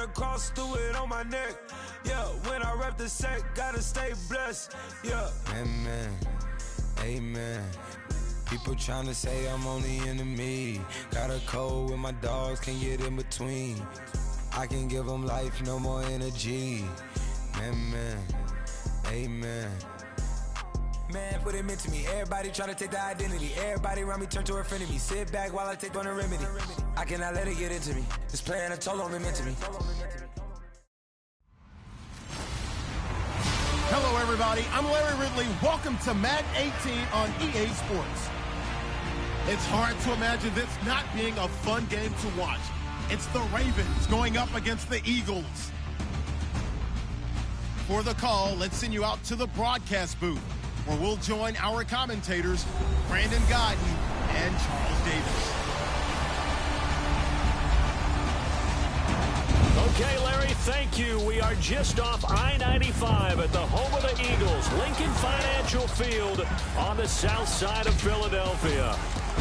the cross, do it on my neck. Yeah, when I rep the set, gotta stay blessed. Yeah. Amen. Amen. People tryna say I'm on the enemy. Got a cold with my dogs, can't get in between. I can give them life, no more energy. Amen. Amen. Man, what it meant to me. Everybody try to take the identity. Everybody around me turn to a friend of me. Sit back while I take on the remedy. I cannot let it get into me. It's playing a toll on me, meant to me. Hello, everybody. I'm Larry Ridley. Welcome to Madden 18 on EA Sports. It's hard to imagine this not being a fun game to watch. It's the Ravens going up against the Eagles. For the call, let's send you out to the broadcast booth, where we'll join our commentators, Brandon Godden and Charles Davis. Okay, Larry, thank you. We are just off I-95 at the home of the Eagles, Lincoln Financial Field on the south side of Philadelphia.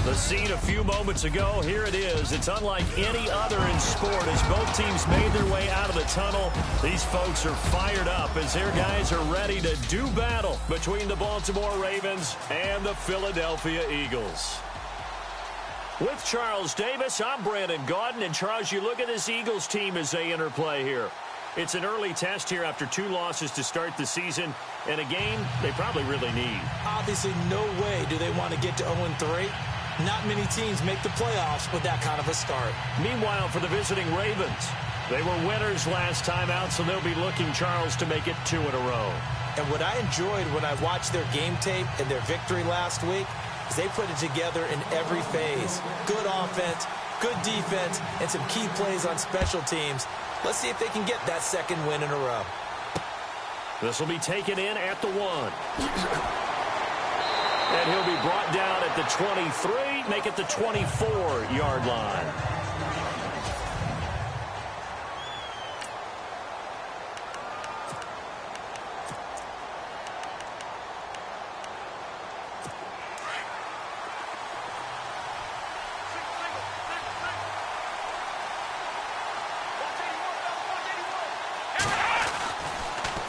The scene a few moments ago, here it is. It's unlike any other in sport as both teams made their way out of the tunnel. These folks are fired up as their guys are ready to do battle between the Baltimore Ravens and the Philadelphia Eagles. With Charles Davis, I'm Brandon Gaudin. And Charles, you look at this Eagles team as they interplay here. It's an early test here after 2 losses to start the season, and a game they probably really need. Obviously, no way do they want to get to 0-3. Not many teams make the playoffs with that kind of a start. Meanwhile, for the visiting Ravens, they were winners last time out, so they'll be looking, Charles, to make it 2 in a row. And what I enjoyed when I watched their game tape and their victory last week is they put it together in every phase. Good offense, good defense, and some key plays on special teams. Let's see if they can get that second win in a row. This will be taken in at the 1. And he'll be brought down at the 23, make it the 24-yard line.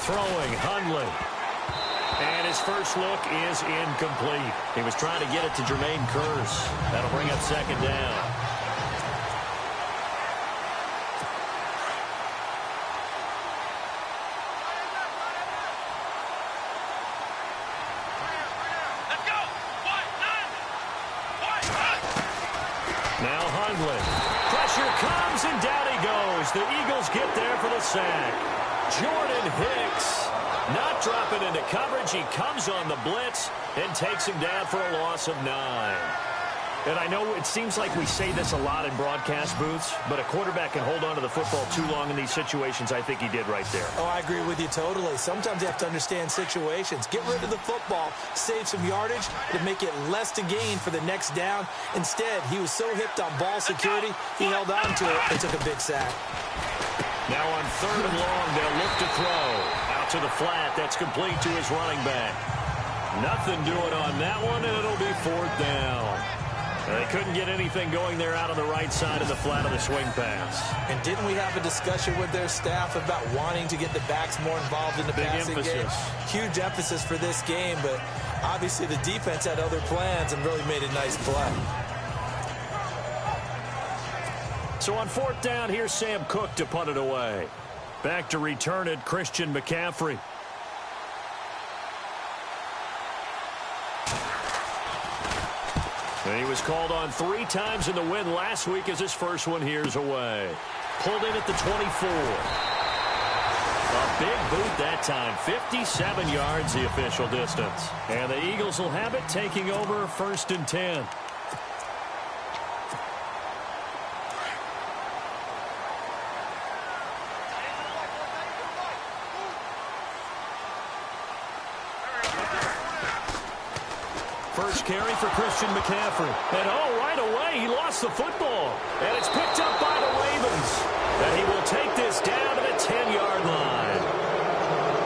Throwing, Hundley. And his first look is incomplete. He was trying to get it to Jermaine Kearse. That'll bring up second down. Now Hundley. Pressure comes and down he goes. The Eagles get there for the sack. Jordan Hicks not dropping into coverage. He comes on the blitz and takes him down for a loss of 9. And I know it seems like we say this a lot in broadcast booths, but a quarterback can hold on to the football too long in these situations. I think he did right there. Oh, I agree with you totally. Sometimes you have to understand situations. Get rid of the football, save some yardage to make it less to gain for the next down. Instead, he was so hipped on ball security, he held on to it and took a big sack. Now on 3rd and long, they'll look to throw. Out to the flat. That's complete to his running back. Nothing doing on that one, and it'll be 4th down. They couldn't get anything going there out on the right side of the flat of the swing pass. And didn't we have a discussion with their staff about wanting to get the backs more involved in the passing game? Huge emphasis for this game, but obviously the defense had other plans and really made a nice play. So on 4th down, here's Sam Cook to punt it away. Back to return it, Christian McCaffrey. And he was called on 3 times in the win last week as his first one here's away. Pulled in at the 24. A big boot that time, 57 yards the official distance. And the Eagles will have it taking over 1st and 10. First carry for Christian McCaffrey. And right away, he lost the football. And it's picked up by the Ravens. And he will take this down to the 10-yard line.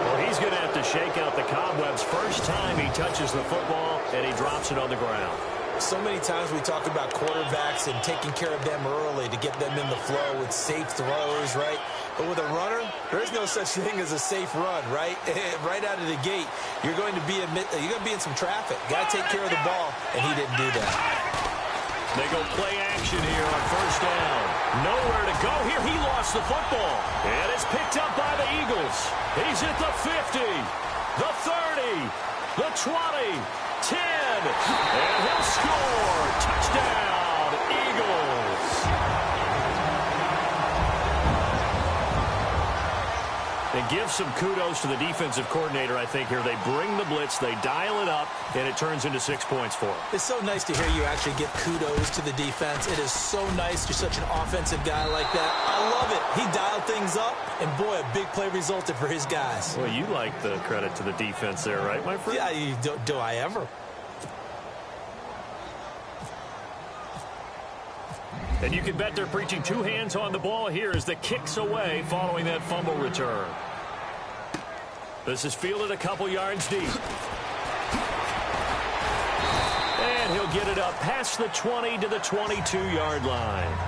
Well, he's going to have to shake out the cobwebs first time he touches the football, and he drops it on the ground. So many times we talk about quarterbacks and taking care of them early to get them in the flow with safe throws, right? But with a runner, there's no such thing as a safe run, right? Right out of the gate, you're going to be in some traffic. Got to take care of the ball, and he didn't do that. They go play action here on first down. Nowhere to go here. He lost the football. And it's picked up by the Eagles. He's at the 50, the 30, the 20, 10, and he'll score. Touchdown, Eagles. And give some kudos to the defensive coordinator, I think, here. They bring the blitz, they dial it up, and it turns into 6 points for them. It's so nice to hear you actually give kudos to the defense. It is so nice. You're such an offensive guy like that. I love it. He dialed things up, and boy, a big play resulted for his guys. Well, you like the credit to the defense there, right, my friend? Yeah, do I ever? And you can bet they're preaching two hands on the ball here as the kick's away following that fumble return. This is fielded a couple yards deep. And he'll get it up past the 20 to the 22-yard line.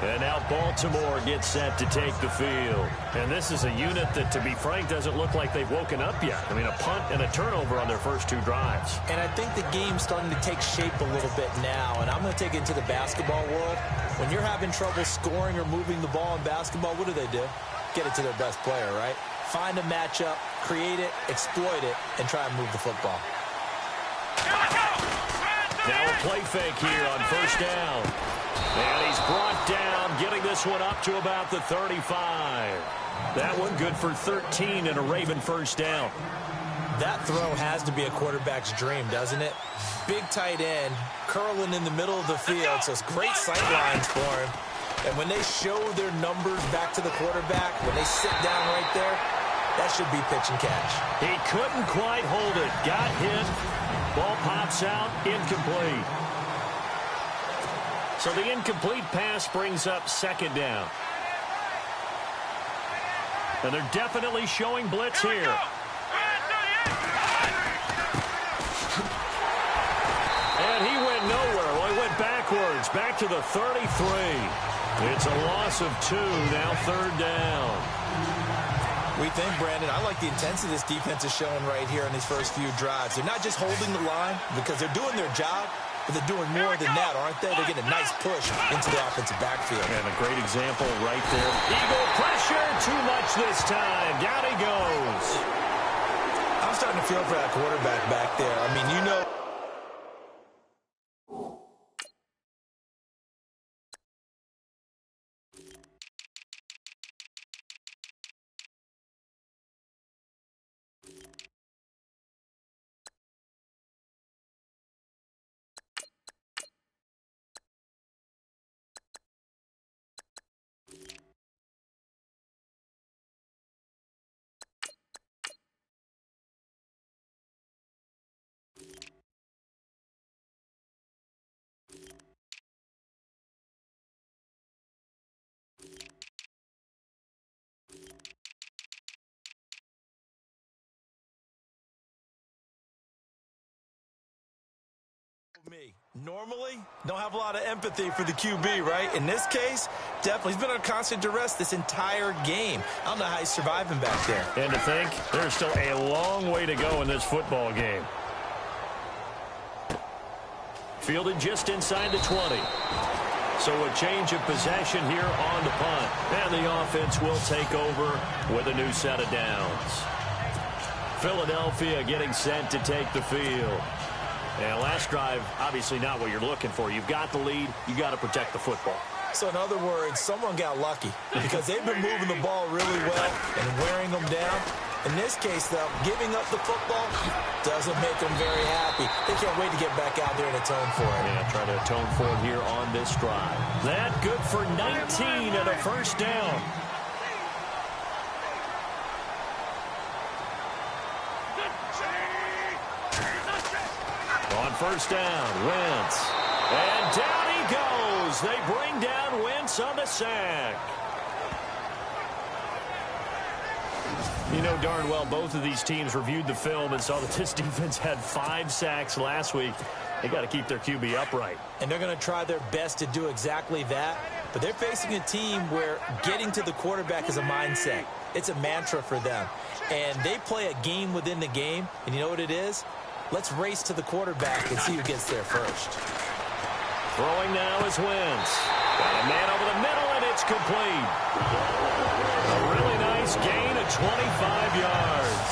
And now Baltimore gets set to take the field. And this is a unit that, to be frank, doesn't look like they've woken up yet. I mean, a punt and a turnover on their first two drives. And I think the game's starting to take shape a little bit now. And I'm going to take it into the basketball world. When you're having trouble scoring or moving the ball in basketball, what do? Get it to their best player, right? Find a matchup, create it, exploit it, and try and move the football. Now a play fake here on first down. And he's brought down, getting this one up to about the 35. That one good for 13 and a Raven first down. That throw has to be a quarterback's dream, doesn't it? Big tight end, curling in the middle of the field, so it's great sight lines for him. And when they show their numbers back to the quarterback, when they sit down right there, that should be pitch and catch. He couldn't quite hold it. Got hit. Ball pops out, incomplete. So the incomplete pass brings up second down. And they're definitely showing blitz here. And he went nowhere. Well, he went backwards, back to the 33. It's a loss of 2, now third down. We think, Brandon, I like the intensity this defense is showing right here in these first few drives. They're not just holding the line because they're doing their job, but they're doing more than that, aren't they? They're getting a nice push into the offensive backfield. And a great example right there. Eagle pressure, too much this time. Down he goes. I'm starting to feel for that quarterback back there. I mean, you know. Me. Normally, don't have a lot of empathy for the QB, right? In this case, definitely. He's been under constant duress this entire game. I don't know how he's surviving back there. And to think, there's still a long way to go in this football game. Fielded just inside the 20. So a change of possession here on the punt. And the offense will take over with a new set of downs. Philadelphia getting set to take the field. And last drive, obviously not what you're looking for. You've got the lead. You got to protect the football. So in other words, someone got lucky because they've been moving the ball really well and wearing them down. In this case, though, giving up the football doesn't make them very happy. They can't wait to get back out there and atone for it. Yeah, try to atone for it here on this drive. That good for 19 and a first down. On first down, Wentz. And down he goes. They bring down Wentz on the sack. You know darn well both of these teams reviewed the film and saw that this defense had 5 sacks last week. They got to keep their QB upright. And they're going to try their best to do exactly that. But they're facing a team where getting to the quarterback is a mindset. It's a mantra for them. And they play a game within the game. And you know what it is? Let's race to the quarterback and see who gets there first. Throwing now is Wentz. Got a man over the middle, and it's complete. A really nice gain of 25 yards.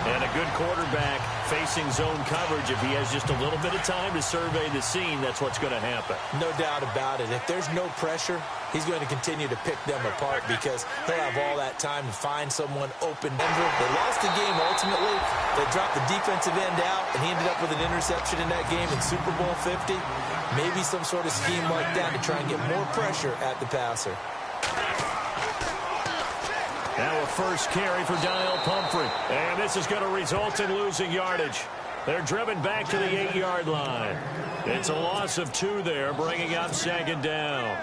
And a good quarterback facing zone coverage. If he has just a little bit of time to survey the scene, that's what's going to happen. No doubt about it. If there's no pressure, he's going to continue to pick them apart because he'll have all that time to find someone open. Denver, they lost the game ultimately. They dropped the defensive end out, and he ended up with an interception in that game in Super Bowl 50. Maybe some sort of scheme like that to try and get more pressure at the passer. Now a first carry for Donnell Pumphrey. And this is going to result in losing yardage. They're driven back to the 8-yard line. It's a loss of 2 there, bringing up 2nd down.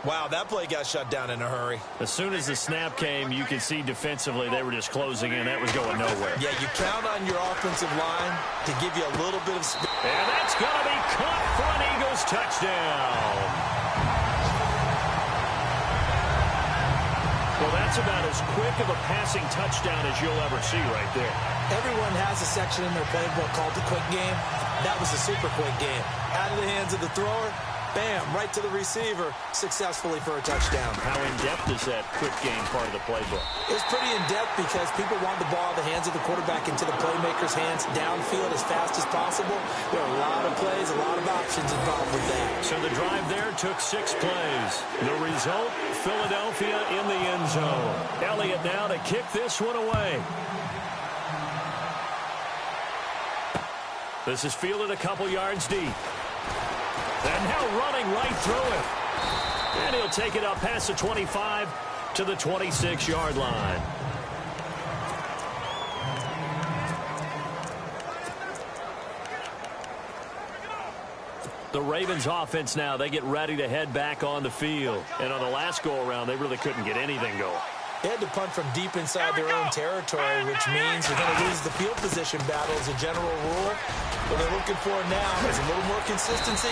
Wow, that play got shut down in a hurry. As soon as the snap came, you could see defensively they were just closing in. That was going nowhere. Yeah, you count on your offensive line to give you a little bit of speed. And that's going to be caught for an Eagles touchdown. Well, that's about as quick of a passing touchdown as you'll ever see right there. Everyone has a section in their playbook called the quick game. That was a super quick game. Out of the hands of the thrower, bam, right to the receiver, successfully for a touchdown. How in-depth is that quick game part of the playbook? It's pretty in-depth because people want the ball out of the hands of the quarterback into the playmaker's hands downfield as fast as possible. There are a lot of plays, a lot of options involved with that. So the drive there took 6 plays. The result, Philadelphia in the end zone. Elliott now to kick this one away. This is fielded a couple yards deep. And now running right through it. And he'll take it up past the 25 to the 26-yard line. The Ravens offense now, they get ready to head back on the field. And on the last go-around, they really couldn't get anything going. They had to punt from deep inside their own territory, which means they're going to lose the field position battle as a general rule. What they're looking for now is a little more consistency,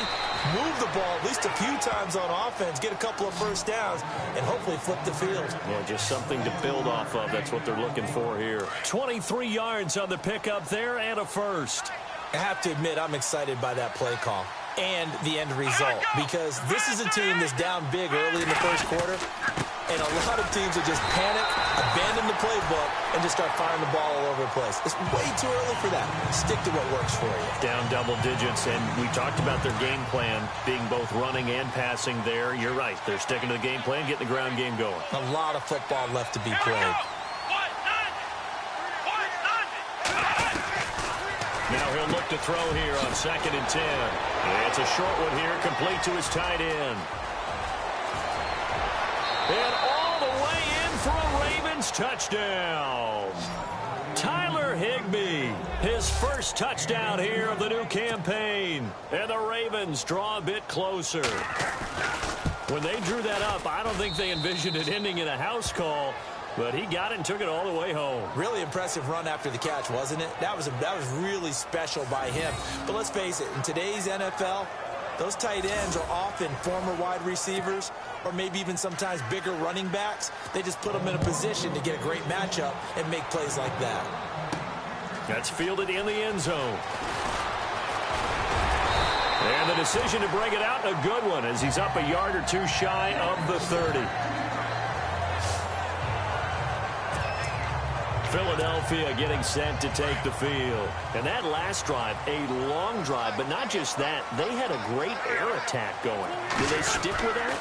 move the ball at least a few times on offense, get a couple of first downs, and hopefully flip the field. Yeah, just something to build off of. That's what they're looking for here. 23 yards on the pickup there and a first. I have to admit, I'm excited by that play call and the end result because this is a team that's down big early in the first quarter. And a lot of teams will just panic, abandon the playbook, and just start firing the ball all over the place. It's way too early for that. Stick to what works for you. Down double digits, and we talked about their game plan being both running and passing there. You're right. They're sticking to the game plan, getting the ground game going. A lot of football left to be played. Now he'll look to throw here on 2nd and 10. It's a short one here, complete to his tight end. And all the way in for a Ravens touchdown. Tyler Higbee, his first touchdown here of the new campaign. And the Ravens draw a bit closer. When they drew that up, I don't think they envisioned it ending in a house call. But he got it and took it all the way home. Really impressive run after the catch, wasn't it? That was really special by him. But let's face it, in today's NFL, those tight ends are often former wide receivers or maybe even sometimes bigger running backs. They just put them in a position to get a great matchup and make plays like that. That's fielded in the end zone. And the decision to bring it out, a good one, as he's up a yard or two shy of the 30. Philadelphia getting set to take the field. And that last drive, a long drive, but not just that. They had a great air attack going. Do they stick with that?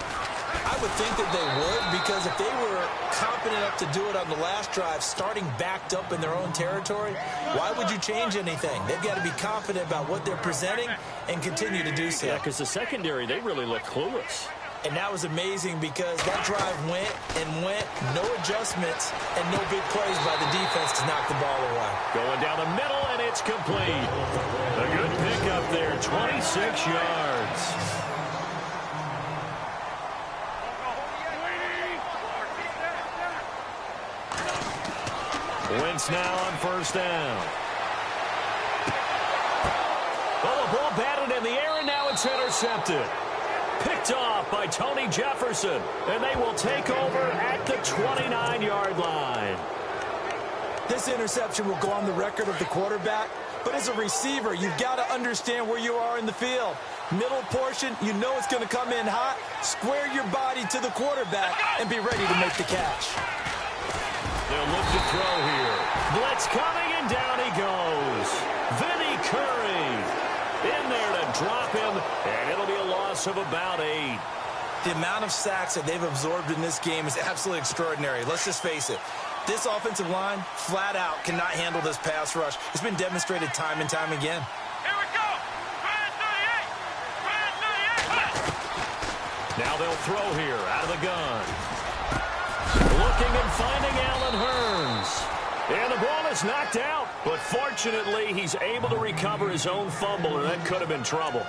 I would think that they would, because if they were confident enough to do it on the last drive, starting backed up in their own territory, why would you change anything? They've got to be confident about what they're presenting and continue to do so. Yeah, because the secondary, they really look clueless. And that was amazing because that drive went and went, no adjustments, and no big plays by the defense to knock the ball away. Going down the middle, and it's complete. A good pickup there, 26 yards. Wentz now on first down. Oh, the ball batted in the air, and now it's intercepted. Picked off by Tony Jefferson, and they will take over at the 29-yard line. This interception will go on the record of the quarterback, but as a receiver, you've got to understand where you are in the field. Middle portion, you know it's going to come in hot. Square your body to the quarterback and be ready to make the catch. They'll look to throw here. Blitz coming, and down he goes. Vinny Curry in there to drop him, and it'll be a loss of about 8. The amount of sacks that they've absorbed in this game is absolutely extraordinary. Let's just face it. This offensive line, flat out, cannot handle this pass rush. It's been demonstrated time and time again. Here we go. Now they'll throw here out of the gun. Looking and finding Allen Hurns. And the ball is knocked out. But fortunately, he's able to recover his own fumble, and that could have been trouble.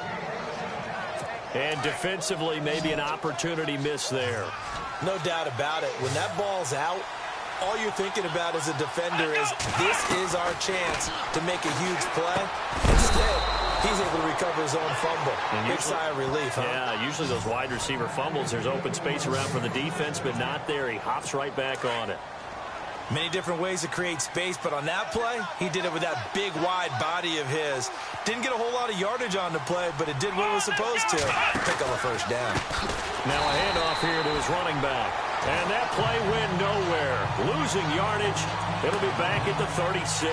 And defensively, maybe an opportunity miss there. No doubt about it. When that ball's out, all you're thinking about as a defender is, this is our chance to make a huge play. Instead, he's able to recover his own fumble. Big sigh of relief, huh? Yeah, usually those wide receiver fumbles, there's open space around for the defense, but not there. He hops right back on it. Many different ways to create space, but on that play, he did it with that big, wide body of his. Didn't get a whole lot of yardage on the play, but it did what it was supposed to. Pick up a first down. Now a handoff here to his running back. And that play went nowhere. Losing yardage. It'll be back at the 36.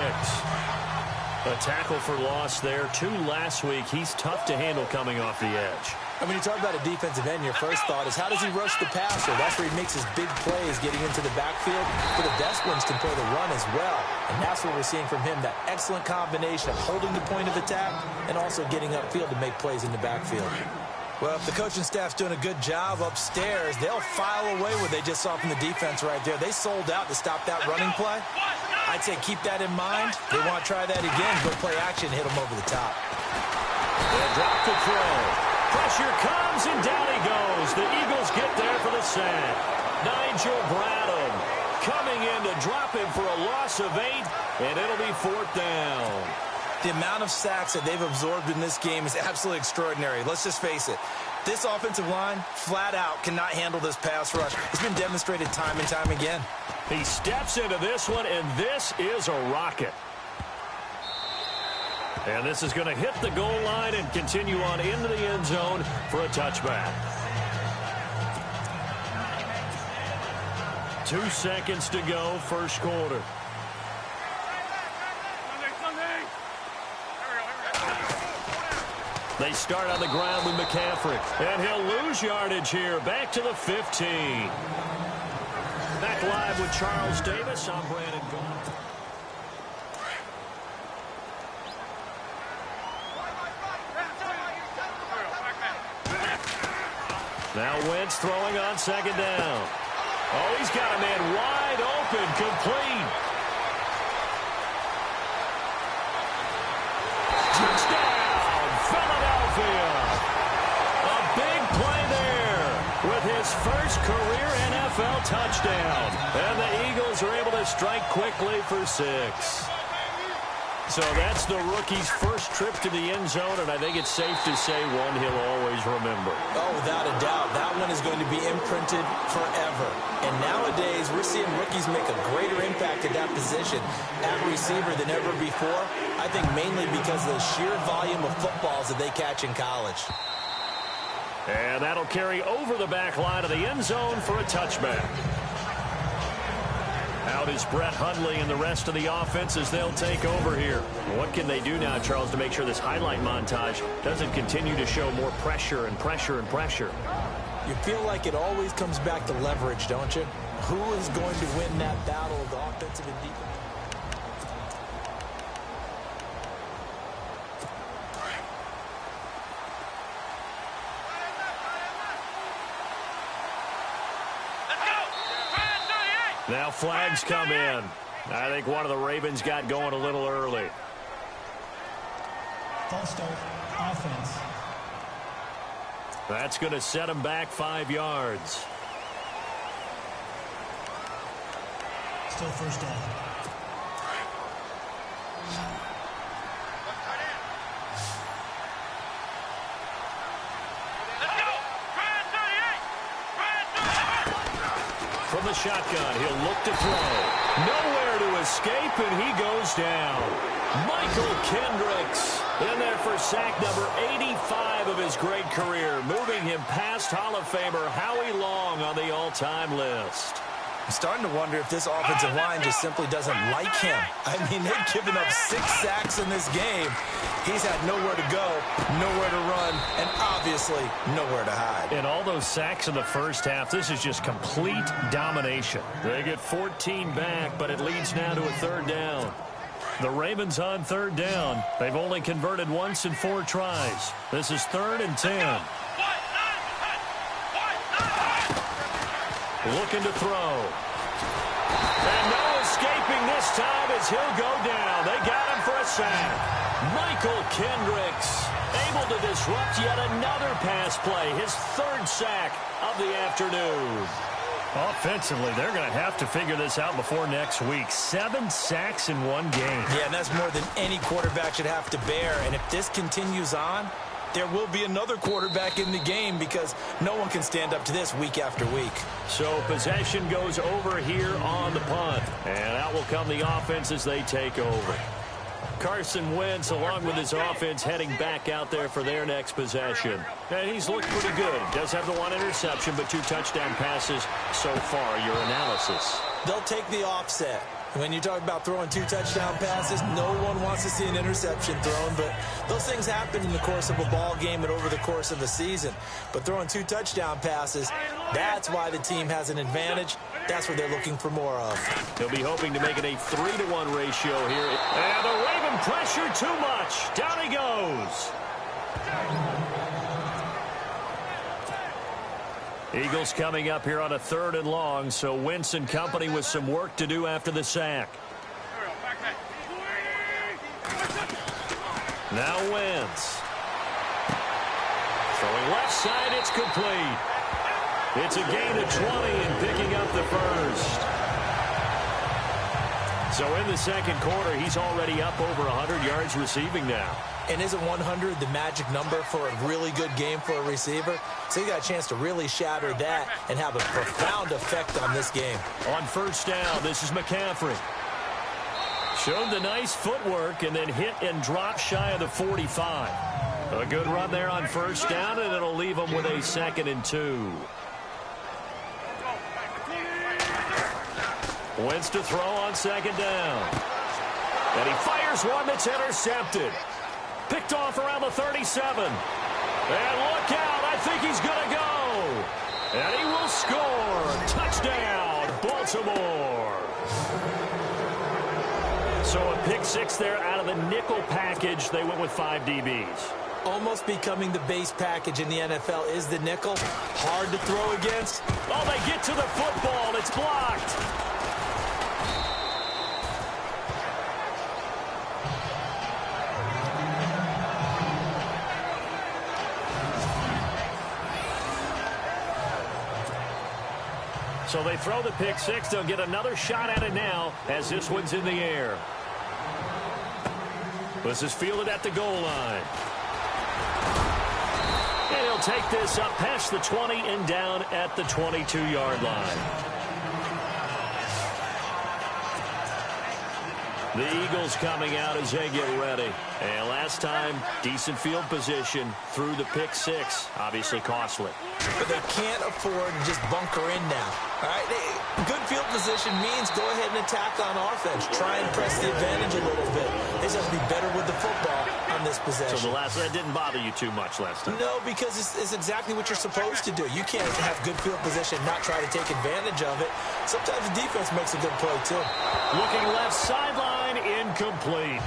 A tackle for loss there. 2 last week. He's tough to handle coming off the edge. And when you talk about a defensive end, your first thought is, how does he rush the passer? That's where he makes his big plays getting into the backfield. But the best ones can play the run as well. And that's what we're seeing from him, that excellent combination of holding the point of attack and also getting upfield to make plays in the backfield. Well, if the coaching staff's doing a good job upstairs, they'll file away what they just saw from the defense right there. They sold out to stop that running play. I'd say keep that in mind. They want to try that again, go play action, hit them over the top. They'll drop the throw. Pressure comes, and down he goes. The Eagles get there for the sack. Nigel Bradham coming in to drop him for a loss of 8, and it'll be 4th down. The amount of sacks that they've absorbed in this game is absolutely extraordinary. Let's just face it. This offensive line, flat out, cannot handle this pass rush. It's been demonstrated time and time again. He steps into this one, and this is a rocket. And this is going to hit the goal line and continue on into the end zone for a touchback. 2 seconds to go, first quarter. They start on the ground with McCaffrey. And he'll lose yardage here. Back to the 15. Back live with Charles Davis. I'm Brandon Gault. Now Wentz throwing on second down. Oh, he's got a man wide open, complete. Touchdown, Philadelphia. A big play there with his first career NFL touchdown. And the Eagles are able to strike quickly for 6. So that's the rookie's first trip to the end zone, and I think it's safe to say one he'll always remember. Oh, without a doubt. That one is going to be imprinted forever. And nowadays, we're seeing rookies make a greater impact at that position at receiver than ever before. I think mainly because of the sheer volume of footballs that they catch in college. And that'll carry over the back line of the end zone for a touchback. Out is Brett Hundley and the rest of the offense as they'll take over here. What can they do now, Charles, to make sure this highlight montage doesn't continue to show more pressure and pressure and pressure? You feel like it always comes back to leverage, don't you? Who is going to win that battle of the offensive and defensive? Now flags come in. I think one of the Ravens got going a little early. False start, offense. That's going to set him back 5 yards. Still first down. the shotgun. He'll look to throw. Nowhere to escape, and he goes down. Michael Kendricks in there for sack number 85 of his great career, moving him past Hall of Famer Howie Long on the all-time list. I'm starting to wonder if this offensive line just simply doesn't like him. I mean, they've given up 6 sacks in this game. He's had nowhere to go, nowhere to run, and obviously nowhere to hide. And all those sacks in the first half, this is just complete domination. They get 14 back, but it leads now to a 3rd down. The Ravens on 3rd down. They've only converted once in 4 tries. This is 3rd and 10. Looking to throw. And no escaping this time as he'll go down. They got him for a sack. Michael Kendricks able to disrupt yet another pass play. His 3rd sack of the afternoon. Offensively, they're going to have to figure this out before next week. 7 sacks in 1 game. Yeah, and that's more than any quarterback should have to bear. And if this continues on, there will be another quarterback in the game because no one can stand up to this week after week. So possession goes over here on the punt. And out will come the offense as they take over. Carson Wentz, along with his offense, heading back out there for their next possession. And he's looked pretty good. Does have the 1 interception, but 2 touchdown passes so far. Your analysis? They'll take the offset. When you talk about throwing 2 touchdown passes, no one wants to see an interception thrown, but those things happen in the course of a ball game and over the course of a season. But throwing 2 touchdown passes, that's why the team has an advantage. That's what they're looking for more of. They'll be hoping to make it a 3-to-1 ratio here. And the Raven pressure too much. Down he goes. Eagles coming up here on a 3rd and long, so Wentz and company with some work to do after the sack. Now Wentz. Throwing left side, it's complete. It's a gain of 20 and picking up the 1st. So in the 2nd quarter, he's already up over 100 yards receiving now. And isn't 100 the magic number for a really good game for a receiver? So he got a chance to really shatter that and have a profound effect on this game. On 1st down, this is McCaffrey. Showed the nice footwork and then hit and drop shy of the 45. A good run there on 1st down, and it'll leave him with a 2nd and 2. Wentz to throw on 2nd down. And he fires one that's intercepted. Picked off around the 37. And look out, I think he's going to go. And he will score. Touchdown, Baltimore. So a pick 6 there out of the nickel package. They went with 5 DBs. Almost becoming the base package in the NFL is the nickel. Hard to throw against. Oh, they get to the football. It's blocked. So they throw the pick 6. They'll get another shot at it now as this one's in the air. This is fielded at the goal line. And he'll take this up past the 20 and down at the 22-yard line. The Eagles coming out as they get ready. And last time, decent field position through the pick 6. Obviously costly. But they can't afford to just bunker in now. All right, good field position means go ahead and attack on offense. Try and press the advantage a little bit. They just have to be better with the football on this possession. So that didn't bother you too much last time? No, because it's exactly what you're supposed to do. You can't have good field position, not try to take advantage of it. Sometimes the defense makes a good play, too. Looking left sideline, incomplete.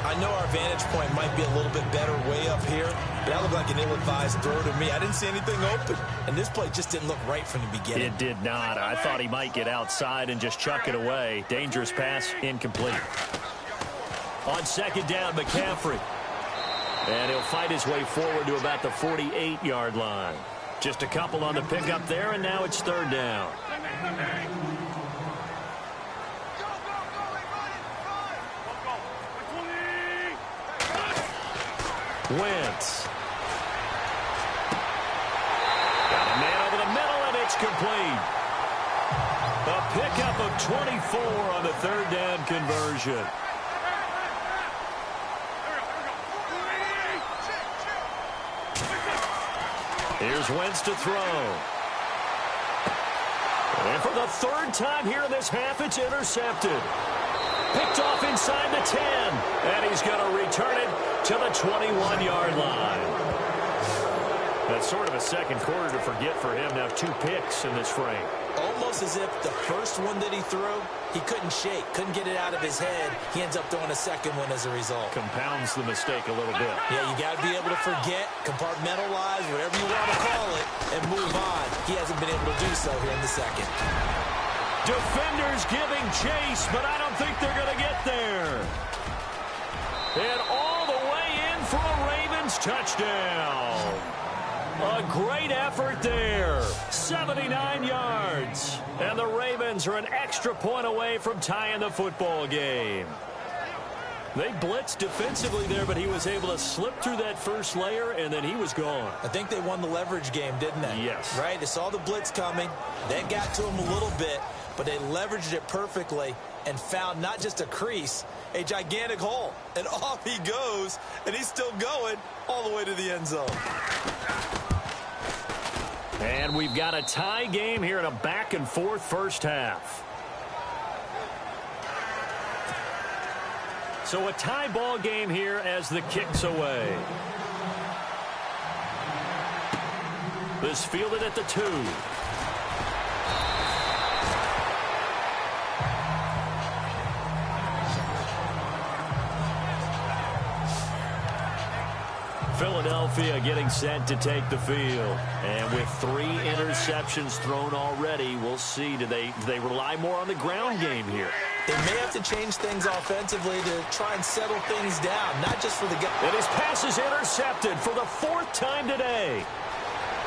I know our vantage point might be a little bit better way up here, but that looked like an ill-advised throw to me. I didn't see anything open, and this play just didn't look right from the beginning. It did not. I thought he might get outside and just chuck it away. Dangerous pass, incomplete. On 2nd down, McCaffrey. And he'll fight his way forward to about the 48-yard line. Just a couple on the pickup there, and now it's 3rd down. Wentz. Got a man over the middle, and it's complete. A pickup of 24 on the third down conversion. Here's Wentz to throw. And for the third time here in this half, it's intercepted. Picked off inside the 10. And he's going to return it to the 21-yard line. That's sort of a second quarter to forget for him. Now 2 picks in this frame. Almost as if the first one that he threw, he couldn't shake, couldn't get it out of his head. He ends up throwing a second one as a result. Compounds the mistake a little bit. Yeah, you got to be able to forget, compartmentalize, whatever you want to call it, and move on. He hasn't been able to do so here in the second. Defenders giving chase, but I don't think they're going to get there. And all the way in for a Ravens touchdown. A great effort there. 79 yards. And the Ravens are an extra point away from tying the football game. They blitzed defensively there, but he was able to slip through that first layer, and then he was gone. I think they won the leverage game, didn't they? Yes. Right? They saw the blitz coming. They got to him a little bit, but they leveraged it perfectly and found not just a crease, a gigantic hole. And off he goes, and he's still going all the way to the end zone. And we've got a tie game here in a back-and-forth first half. So a tie ball game here as the kick's away. This fielded at the 2. Philadelphia getting set to take the field. And with 3 interceptions thrown already, we'll see. Do they rely more on the ground game here? They may have to change things offensively to try and settle things down, not just for the guy. And his pass is intercepted for the 4th time today.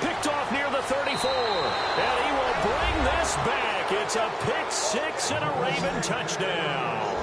Picked off near the 34. And he will bring this back. It's a pick 6 and a Raven touchdown.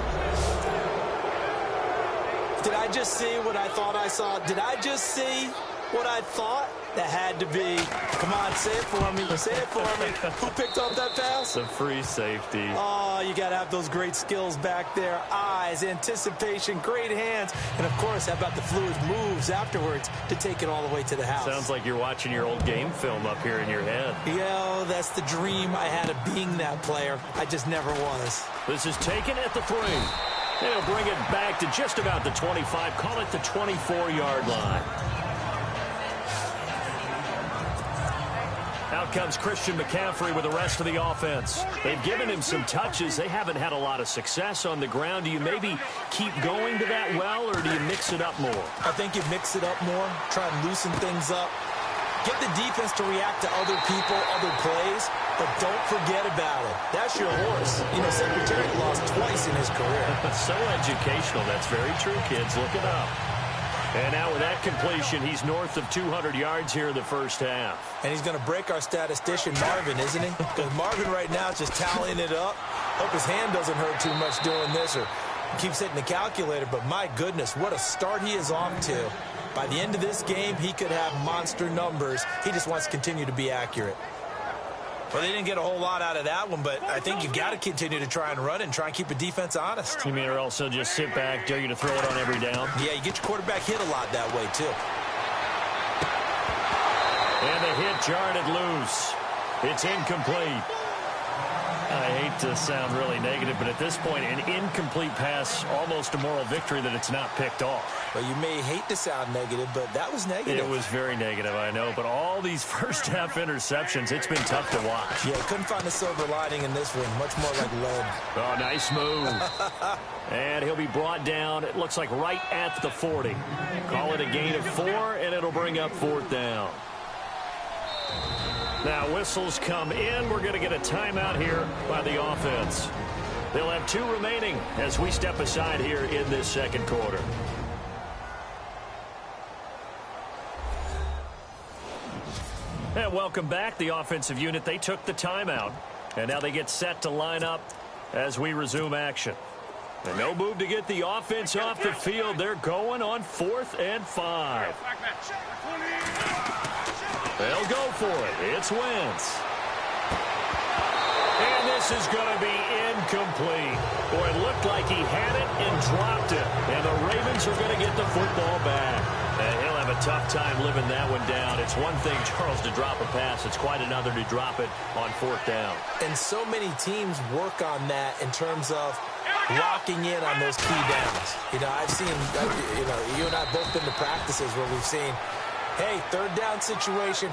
Did I just see what I thought I saw? Did I just see what I thought? That had to be. Come on, say it for me. Say it for me. Who picked up that pass? The free safety. Oh, you got to have those great skills back there. Eyes, anticipation, great hands. And, of course, how about the fluid moves afterwards to take it all the way to the house? Sounds like you're watching your old game film up here in your head. Yeah, that's the dream I had of being that player. I just never was. This is taken at the 3. They'll bring it back to just about the 25. Call it the 24-yard line. Out comes Christian McCaffrey with the rest of the offense. They've given him some touches. They haven't had a lot of success on the ground. Do you maybe keep going to that well, or do you mix it up more? I think you mix it up more, try and loosen things up. Get the defense to react to other people, other plays, but don't forget about it. That's your horse. You know, Secretary lost twice in his career. So educational. That's very true, kids. Look it up. And now with that completion, he's north of 200 yards here in the first half. And he's going to break our statistician, Marvin, isn't he? Because Marvin right now is just tallying it up. Hope his hand doesn't hurt too much doing this or keeps hitting the calculator. But my goodness, what a start he is off to. By the end of this game, he could have monster numbers. He just wants to continue to be accurate. Well, they didn't get a whole lot out of that one, but I think you've got to continue to try and run it and try and keep the defense honest. You mean or also just sit back, dare you to throw it on every down? Yeah, you get your quarterback hit a lot that way, too. And the hit jarred it loose. It's incomplete. I hate to sound really negative, but at this point, an incomplete pass, almost a moral victory that it's not picked off. Well, you may hate to sound negative, but that was negative. It was very negative, I know. But all these first-half interceptions, it's been tough to watch. Yeah, couldn't find a silver lining in this one. Much more like lead. Oh, nice move. And he'll be brought down, it looks like right at the 40. Call it a gain of 4, and it'll bring up 4th down. Now, whistles come in. We're going to get a timeout here by the offense. They'll have 2 remaining as we step aside here in this second quarter. And welcome back. The offensive unit, they took the timeout. And now they get set to line up as we resume action. And no move to get the offense off the field. They're going on 4th and 5. They'll go for it. It's Wentz. And this is going to be incomplete. Boy, it looked like he had it and dropped it. And the Ravens are going to get the football back. He'll have a tough time living that one down. It's one thing, Charles, to drop a pass. It's quite another to drop it on fourth down. And so many teams work on that in terms of locking in on those key downs. I've seen, you and I both been to practices where we've seen, hey, third down situation.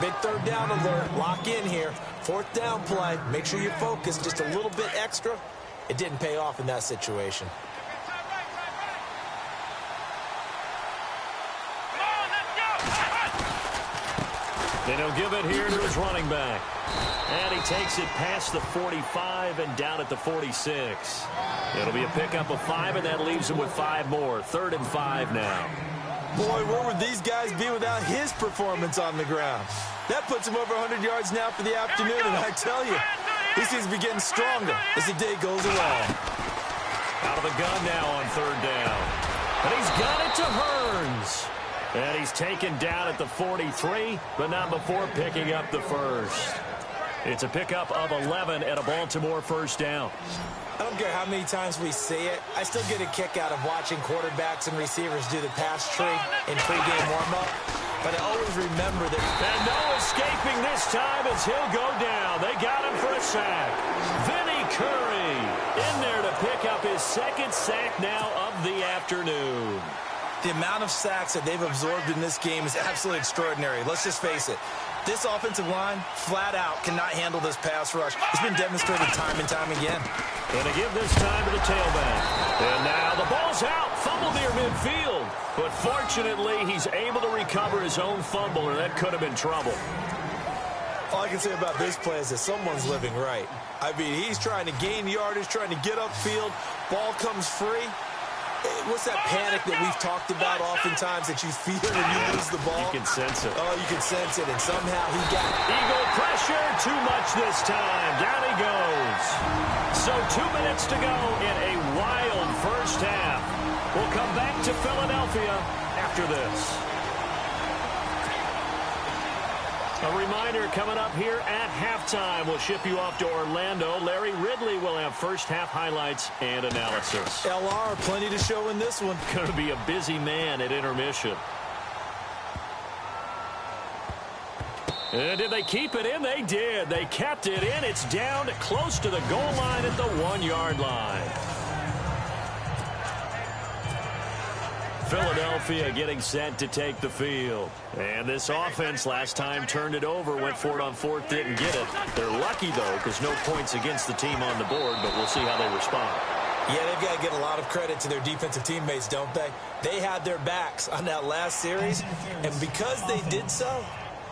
Big third down alert. Lock in here. Fourth down play. Make sure you focus just a little bit extra. It didn't pay off in that situation. And he'll give it here to his running back. And he takes it past the 45 and down at the 46. It'll be a pickup of 5, and that leaves him with 5 more. 3rd and 5 now. Boy, where would these guys be without his performance on the ground? That puts him over 100 yards now for the afternoon, and I tell you, he seems to be getting stronger as the day goes along. Out of the gun now on 3rd down. And he's got it to Hearns. And he's taken down at the 43, but not before picking up the first. It's a pickup of 11 and a Baltimore first down. I don't care how many times we see it. I still get a kick out of watching quarterbacks and receivers do the pass tree in pregame warm-up. But I always remember that. And no escaping this time as he'll go down. They got him for a sack. Vinny Curry in there to pick up his 2nd sack now of the afternoon. The amount of sacks that they've absorbed in this game is absolutely extraordinary. Let's just face it. This offensive line, flat out, cannot handle this pass rush. It's been demonstrated time and time again. Going to give this time to the tailback. And now the ball's out. Fumble near midfield. But fortunately, he's able to recover his own fumble, or that could have been trouble. All I can say about this play is that someone's living right. I mean, he's trying to gain yardage, trying to get upfield. Ball comes free. What's that panic that we've talked about oftentimes that you feel when you lose the ball? You can sense it. Oh, you can sense it, and somehow he got it. Eagle pressure, too much this time. Down he goes. So 2 minutes to go in a wild first half. We'll come back to Philadelphia after this. A reminder coming up here at halftime. We'll ship you off to Orlando. Larry Ridley will have first half highlights and analysis. LR, plenty to show in this one. Going to be a busy man at intermission. And did they keep it in? They did. They kept it in. It's down close to the goal line at the 1-yard line. Philadelphia getting set to take the field. And this offense last time turned it over, went for it on fourth, didn't get it. They're lucky, though, because no points against the team on the board, but we'll see how they respond. Yeah, they've got to get a lot of credit to their defensive teammates, don't they? They had their backs on that last series, and because they did so,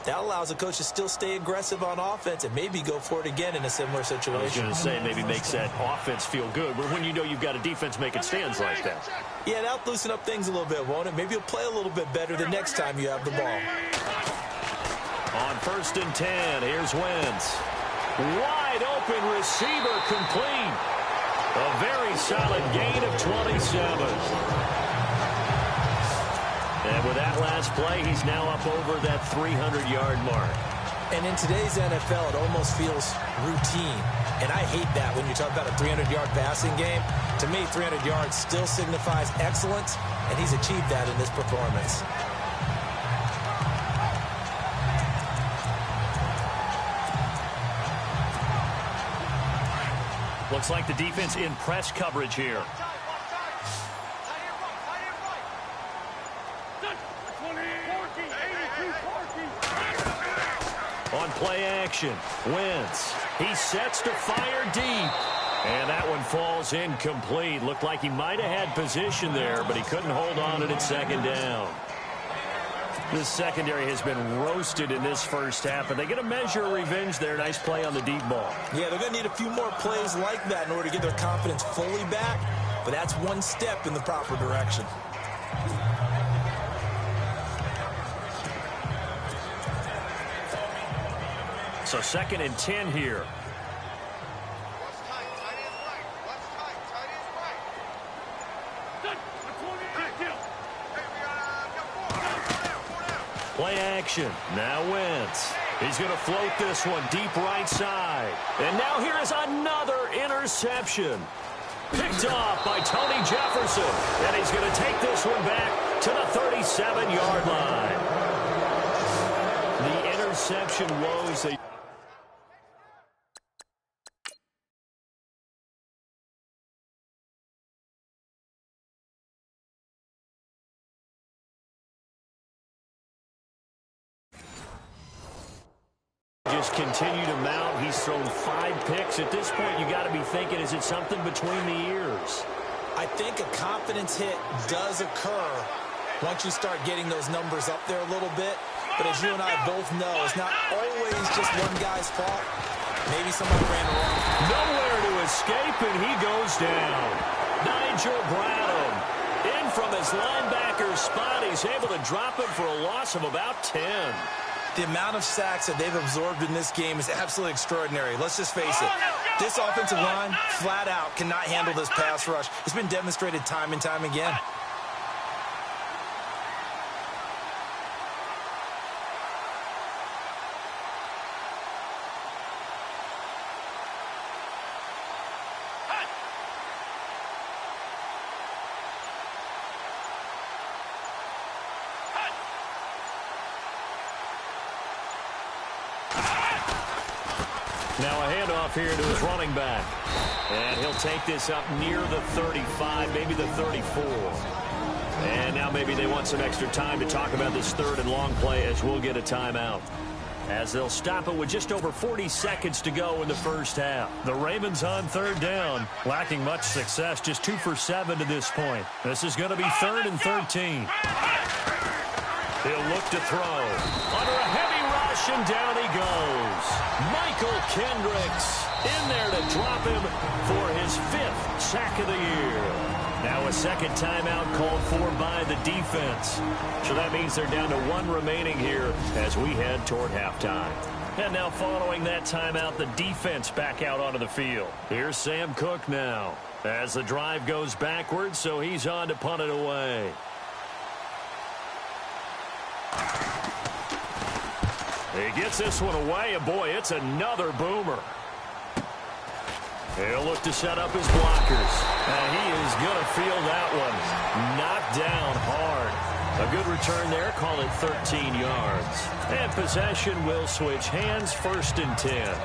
that allows the coach to still stay aggressive on offense and maybe go for it again in a similar situation. I was going to say maybe makes that offense feel good, but when you know you've got a defense making stands like that. Yeah, that'll loosen up things a little bit, won't it? Maybe you'll play a little bit better the next time you have the ball. On 1st and 10, here's Wentz. Wide open receiver complete. A very solid gain of 27. And with that last play, he's now up over that 300-yard mark. And in today's NFL, it almost feels routine. And I hate that when you talk about a 300-yard passing game. To me, 300 yards still signifies excellence, and he's achieved that in this performance. Looks like the defense in press coverage here. On play action, Wentz. He sets to fire deep. And that one falls incomplete. Looked like he might have had position there, but he couldn't hold on to it at second down. This secondary has been roasted in this first half, but they get a measure of revenge there. Nice play on the deep ball. Yeah, they're going to need a few more plays like that in order to get their confidence fully back, but that's one step in the proper direction. So 2nd and 10 here. Play action. Now Wentz. He's going to float this one deep right side. And now here is another interception. Picked off by Tony Jefferson. And he's going to take this one back to the 37-yard line. The interception woes a... Just continue to mount. He's thrown 5 picks. At this point, you got to be thinking, is it something between the ears? I think a confidence hit does occur once you start getting those numbers up there a little bit. But as you and I both know, it's not always just one guy's fault. Maybe somebody ran wrong. Nowhere to escape, and he goes down. Nigel Bradham in from his linebacker spot. He's able to drop him for a loss of about 10. The amount of sacks that they've absorbed in this game is absolutely extraordinary. Let's just face it. This offensive line, flat out, cannot handle this pass rush. It's been demonstrated time and time again. Now a handoff here to his running back. And he'll take this up near the 35, maybe the 34. And now maybe they want some extra time to talk about this 3rd and long play as we'll get a timeout. As they'll stop it with just over 40 seconds to go in the first half. The Ravens on 3rd down. Lacking much success, just 2 for 7 to this point. This is going to be 3rd and 13. He'll look to throw. Under a heavy rush, and down he goes. Michael Kendricks in there to drop him for his 5th sack of the year. Now a second timeout called for by the defense. So that means they're down to 1 remaining here as we head toward halftime. And now following that timeout, the defense back out onto the field. Here's Sam Cook now as the drive goes backwards, so he's on to punt it away. He gets this one away, and boy, it's another boomer. He'll look to set up his blockers. And he is going to feel that one. Knocked down hard. A good return there, call it 13 yards. And possession will switch hands, 1st and 10.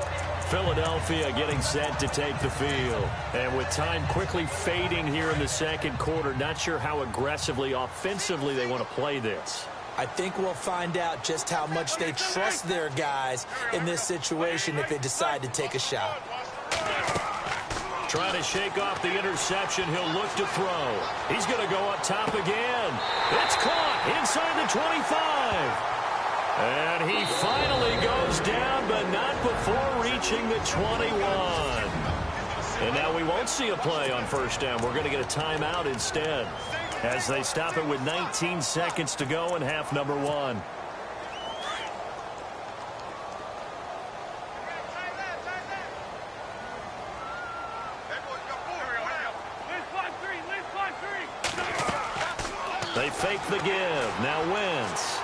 Philadelphia getting set to take the field. And with time quickly fading here in the second quarter, not sure how aggressively, offensively they want to play this. I think we'll find out just how much they trust their guys in this situation if they decide to take a shot. Trying to shake off the interception. He'll look to throw. He's going to go up top again. It's caught inside the 25. And he finally goes down, but not before reaching the 21. And now we won't see a play on first down. We're going to get a timeout instead as they stop it with 19 seconds to go in half number 1. They fake the give. Now Wentz.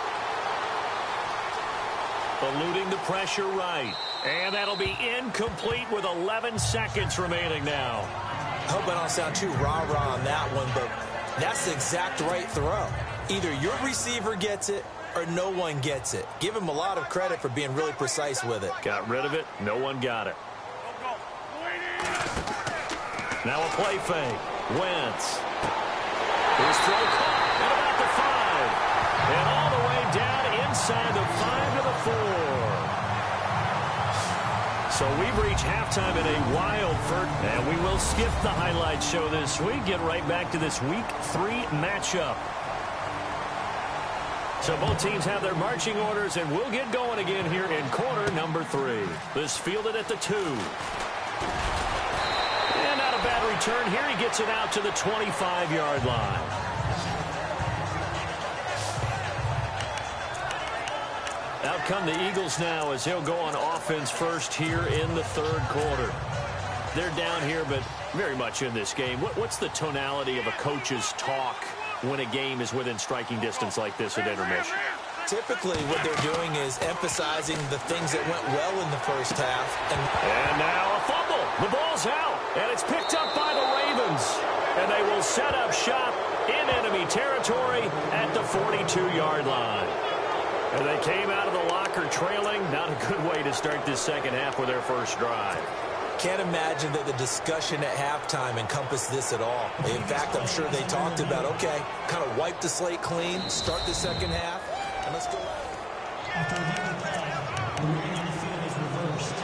Eluding the pressure right. And that'll be incomplete with 11 seconds remaining now. I hope I don't sound too rah-rah on that one, but that's the exact right throw. Either your receiver gets it or no one gets it. Give him a lot of credit for being really precise with it. Got rid of it. No one got it. Now a play fake. Wentz. His throw caught at about the 5. And all the way down inside the 5 to the 4. So we've reached halftime in a wild first, and we will skip the highlight show this week. Get right back to this Week 3 matchup. So both teams have their marching orders, and we'll get going again here in quarter number 3. This fielded at the 2. And not a bad return here. He gets it out to the 25-yard line. Out come the Eagles now as they'll go on offense first here in the third quarter. They're down here, but very much in this game. What's the tonality of a coach's talk when a game is within striking distance like this at intermission? Typically, what they're doing is emphasizing the things that went well in the first half. And now a fumble. The ball's out, and it's picked up by the Ravens. And they will set up shop in enemy territory at the 42-yard line. And they came out of the locker trailing. Not a good way to start this second half with their first drive. Can't imagine that the discussion at halftime encompassed this at all. In fact, I'm sure they talked about, okay, kind of wipe the slate clean, start the second half, and let's go. After reviewing the play, the reading on the field is reversed.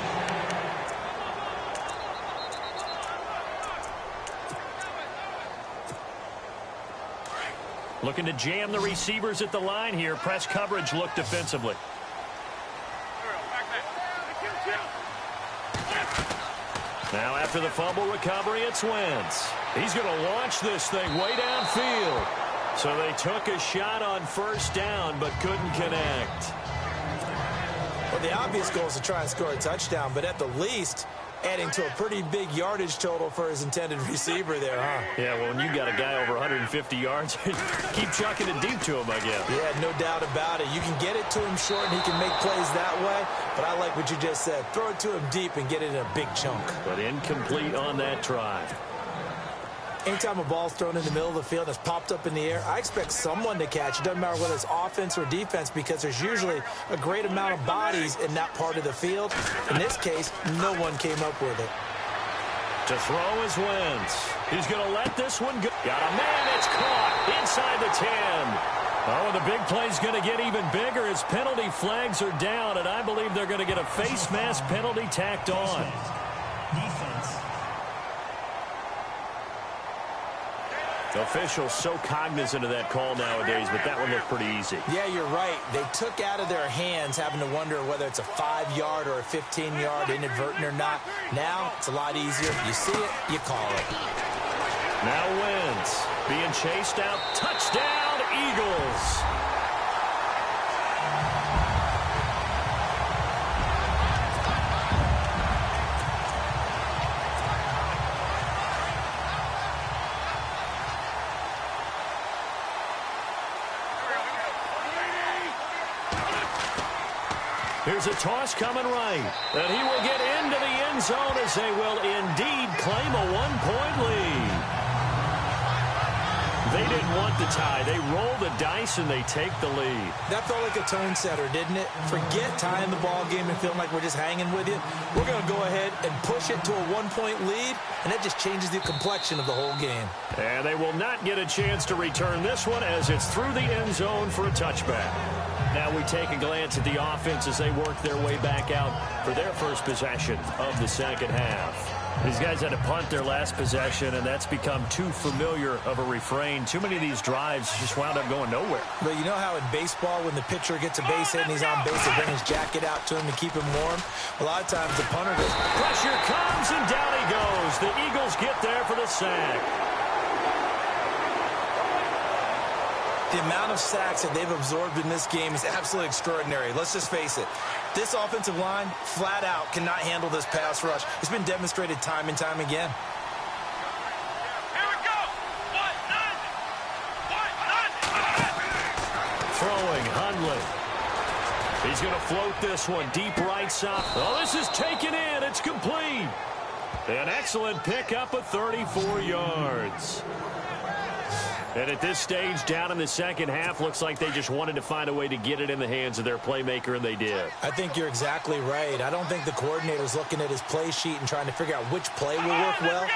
Looking to jam the receivers at the line here. Press coverage look defensively. Now after the fumble recovery, it's Wentz. He's going to launch this thing way downfield. So they took a shot on first down but couldn't connect. Well, the obvious goal is to try and score a touchdown, but at the least, adding to a pretty big yardage total for his intended receiver there, huh? Yeah, well, when you got a guy over 150 yards, keep chucking it deep to him, I guess. Yeah, no doubt about it. You can get it to him short, and he can make plays that way, but I like what you just said. Throw it to him deep and get it in a big chunk. But incomplete on that try. Anytime a ball's thrown in the middle of the field and it's popped up in the air, I expect someone to catch it. Doesn't matter whether it's offense or defense, because there's usually a great amount of bodies in that part of the field. In this case, no one came up with it. To throw is Wentz. He's going to let this one go. Got a man. It's caught inside the 10. Oh, the big play's going to get even bigger as penalty flags are down, and I believe they're going to get a face mask penalty tacked on. Defense. Officials so cognizant of that call nowadays, but that one looked pretty easy. Yeah, you're right. They took out of their hands having to wonder whether it's a 5-yard or a 15-yard, inadvertent or not. Now, it's a lot easier. You see it, you call it. Now Wentz being chased out. Touchdown, Eagles. Here's a toss coming right. And he will get into the end zone as they will indeed claim a 1-point lead. They didn't want the tie. They roll the dice and they take the lead. That felt like a tone setter, didn't it? Forget tying the ball game and feeling like we're just hanging with you. We're going to go ahead and push it to a one-point lead, and that just changes the complexion of the whole game. And they will not get a chance to return this one as it's through the end zone for a touchback. Now we take a glance at the offense as they work their way back out for their first possession of the second half. These guys had to punt their last possession, and that's become too familiar of a refrain. Too many of these drives just wound up going nowhere. But you know how in baseball, when the pitcher gets a base hit and he's on base, they bring his jacket out to him to keep him warm? A lot of times the punter goes, pressure comes, and down he goes. The Eagles get there for the sack. The amount of sacks that they've absorbed in this game is absolutely extraordinary. Let's just face it. This offensive line, flat out, cannot handle this pass rush. It's been demonstrated time and time again. Here we go. Throwing, Hundley. He's going to float this one deep right side. Oh, this is taken in. It's complete. An excellent pickup of 34 yards. And at this stage, down in the second half, looks like they just wanted to find a way to get it in the hands of their playmaker, and they did. I think you're exactly right. I don't think the coordinator's looking at his play sheet and trying to figure out which play will work well.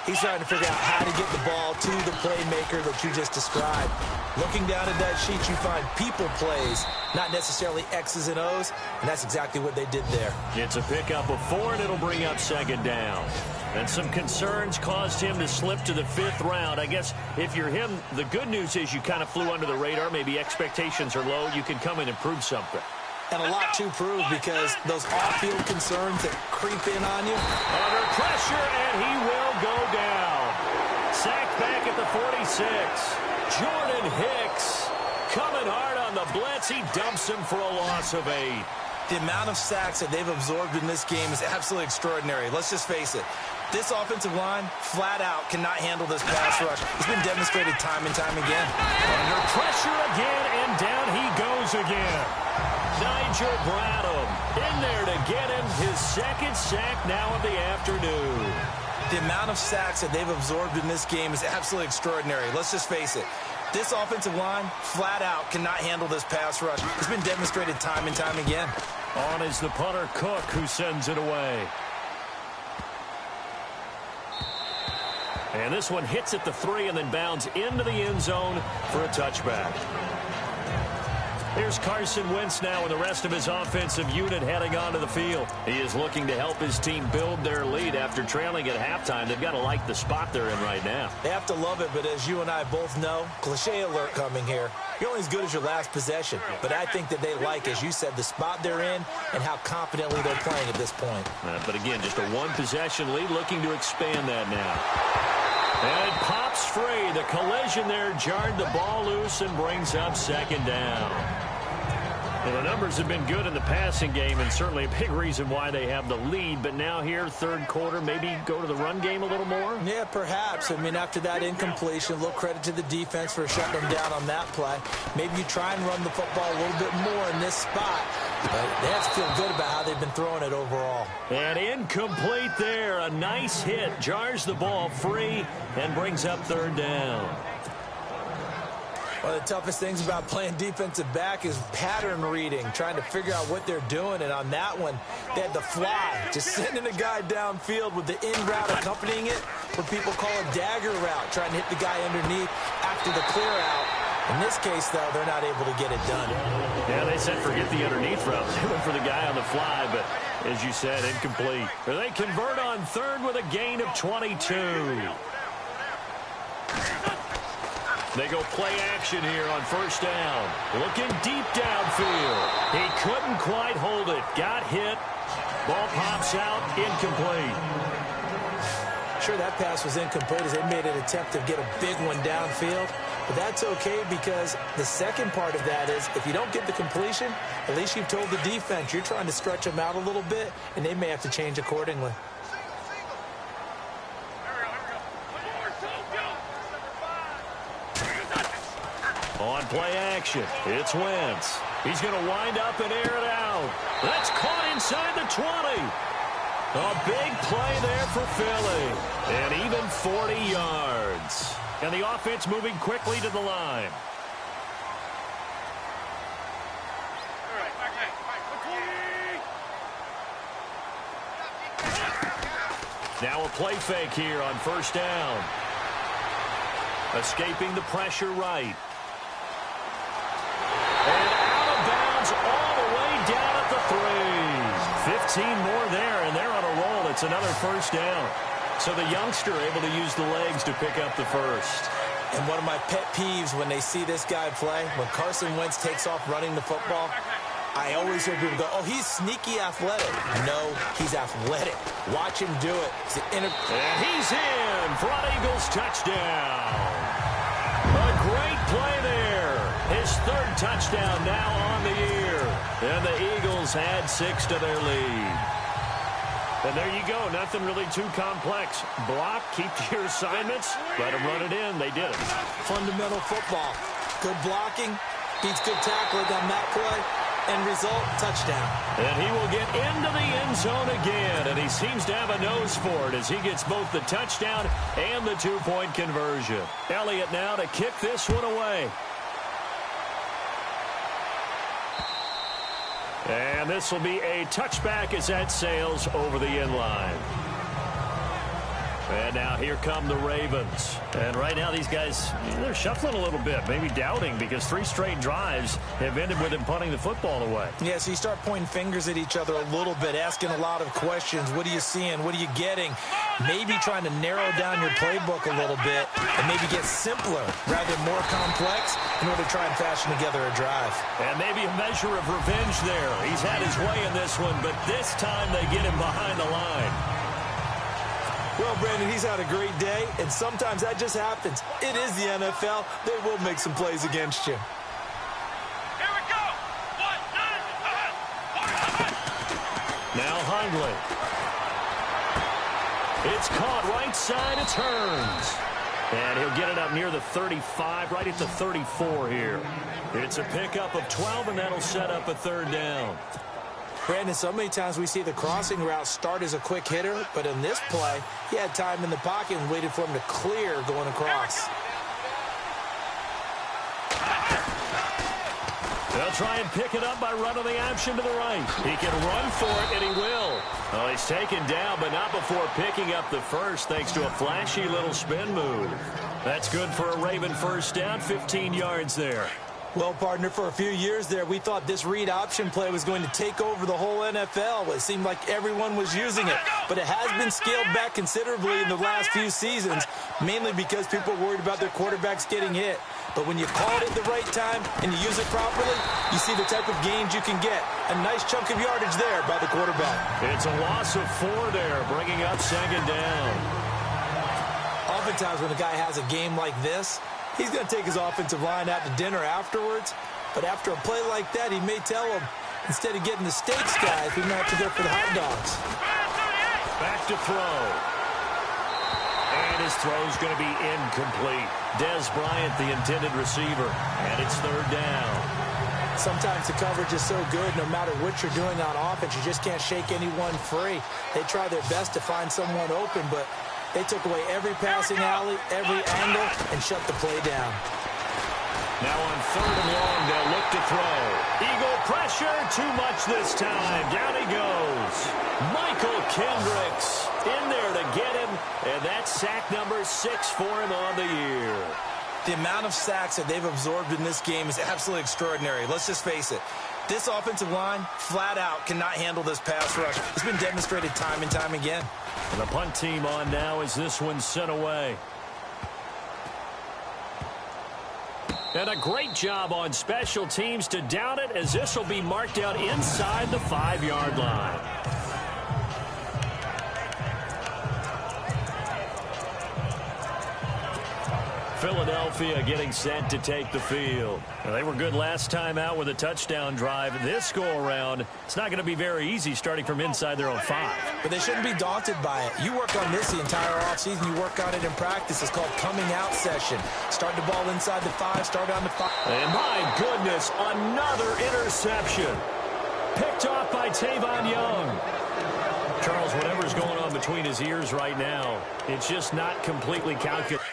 He's trying to figure out how to get the ball to the playmaker that you just described. Looking down at that sheet, you find people plays, not necessarily X's and O's, and that's exactly what they did there. It's a pickup of 4, and it'll bring up second down. And some concerns caused him to slip to the 5th round. I guess if you're him, the good news is you kind of flew under the radar. Maybe expectations are low. You can come in and prove something. And a lot to prove because those off-field concerns that creep in on you. Under pressure, and he will go down. Sacked back at the 46. Jordan Hicks coming hard on the blitz. He dumps him for a loss of 8. The amount of sacks that they've absorbed in this game is absolutely extraordinary. Let's just face it. This offensive line, flat out, cannot handle this pass rush. It's been demonstrated time and time again. Under pressure again, and down he goes again. Nigel Bradham in there to get him his second sack now of the afternoon. The amount of sacks that they've absorbed in this game is absolutely extraordinary. Let's just face it. This offensive line, flat out, cannot handle this pass rush. It's been demonstrated time and time again. On is the punter, Cook, who sends it away. And this one hits at the 3 and then bounds into the end zone for a touchback. Here's Carson Wentz now with the rest of his offensive unit heading onto the field. He is looking to help his team build their lead after trailing at halftime. They've got to like the spot they're in right now. They have to love it, but as you and I both know, cliche alert coming here. You're only as good as your last possession. But I think that they like, as you said, the spot they're in and how confidently they're playing at this point. But again, just a one-possession lead, looking to expand that now. And it pops free. The collision there jarred the ball loose and brings up second down. Well, the numbers have been good in the passing game and certainly a big reason why they have the lead. But now here, third quarter, maybe go to the run game a little more? Yeah, perhaps. I mean, after that incompletion, a little credit to the defense for shutting them down on that play. Maybe you try and run the football a little bit more in this spot. But they have to feel good about how they've been throwing it overall. And incomplete there. A nice hit. Jars the ball free and brings up third down. One of the toughest things about playing defensive back is pattern reading, trying to figure out what they're doing. And on that one, they had the fly, just sending a guy downfield with the in route accompanying it, what people call a dagger route, trying to hit the guy underneath after the clear out. In this case, though, they're not able to get it done. Yeah, they said forget the underneath route. They went for the guy on the fly, but as you said, incomplete. They convert on third with a gain of 22. They go play action here on first down. Looking deep downfield. He couldn't quite hold it. Got hit. Ball pops out. Incomplete. Sure, that pass was incomplete as they made an attempt to get a big one downfield. But that's okay because the second part of that is if you don't get the completion, at least you've told the defense you're trying to stretch them out a little bit, and they may have to change accordingly. On play action, it's Wentz. He's going to wind up and air it out. That's caught inside the 20. A big play there for Philly. And even 40 yards. And the offense moving quickly to the line. Now a play fake here on first down. Escaping the pressure right. And out of bounds all the way down at the 3. 15 more there, and they're on a roll. It's another first down. So the youngster able to use the legs to pick up the first. And one of my pet peeves when they see this guy play, when Carson Wentz takes off running the football, I always hear people go, oh, he's sneaky athletic. No, he's athletic. Watch him do it. And he's in for an Eagles touchdown. A great play there. His third touchdown now on the year. And the Eagles add 6 to their lead. And there you go. Nothing really too complex. Block, keep to your assignments, let them run it in. They did it. Fundamental football. Good blocking, beats good tackling on that play. End result, touchdown. And he will get into the end zone again, and he seems to have a nose for it as he gets both the touchdown and the two-point conversion. Elliott now to kick this one away. And this will be a touchback as that sails over the end line. And now here come the Ravens. And right now these guys, they're shuffling a little bit, maybe doubting, because 3 straight drives have ended with them punting the football away. Yeah, so you start pointing fingers at each other a little bit, asking a lot of questions. What are you seeing? What are you getting? Maybe trying to narrow down your playbook a little bit and maybe get simpler rather than more complex in order to try and fashion together a drive. And maybe a measure of revenge there. He's had his way in this one, but this time they get him behind the line. Well, Brandon, he's had a great day, and sometimes that just happens. It is the NFL. They will make some plays against you. Here we go. 1, 9, Now Hundley. It's caught right side. It turns. And he'll get it up near the 35, right at the 34 here. It's a pickup of 12, and that'll set up a third down. Brandon, so many times we see the crossing route start as a quick hitter, but in this play, he had time in the pocket and waited for him to clear going across. They'll try and pick it up by running the option to the right. He can run for it, and he will. Oh, he's taken down, but not before picking up the first, thanks to a flashy little spin move. That's good for a Raven first down, 15 yards there. Well, partner, for a few years there, we thought this read option play was going to take over the whole NFL. It seemed like everyone was using it, but it has been scaled back considerably in the last few seasons, mainly because people are worried about their quarterbacks getting hit. But when you call it at the right time and you use it properly, you see the type of gains you can get. A nice chunk of yardage there by the quarterback. It's a loss of 4 there, bringing up second down. Oftentimes when a guy has a game like this, he's going to take his offensive line out to dinner afterwards. But after a play like that, he may tell him, instead of getting the steaks, guys, we might have to go for the hot dogs. Back to throw. And his throw's going to be incomplete. Dez Bryant, the intended receiver. And it's third down. Sometimes the coverage is so good, no matter what you're doing on offense, you just can't shake anyone free. They try their best to find someone open, but they took away every passing alley, every angle, and shut the play down. Now on third and long, they'll look to throw. Eagle pressure, too much this time. Down he goes. Michael Kendricks in there to get him, and that's sack number 6 for him on the year. The amount of sacks that they've absorbed in this game is absolutely extraordinary. Let's just face it. This offensive line, flat out, cannot handle this pass rush. It's been demonstrated time and time again. And the punt team on now as this one's sent away. And a great job on special teams to down it, as this will be marked out inside the 5-yard line. Philadelphia getting set to take the field. Well, they were good last time out with a touchdown drive. This go-around, it's not going to be very easy starting from inside their own 5. But they shouldn't be daunted by it. You work on this the entire offseason. You work on it in practice. It's called coming out session. Start the ball inside the 5, start on the 5. And my goodness, another interception. Picked off by Tavon Young. Charles, whatever's going on between his ears right now, it's just not completely calculated.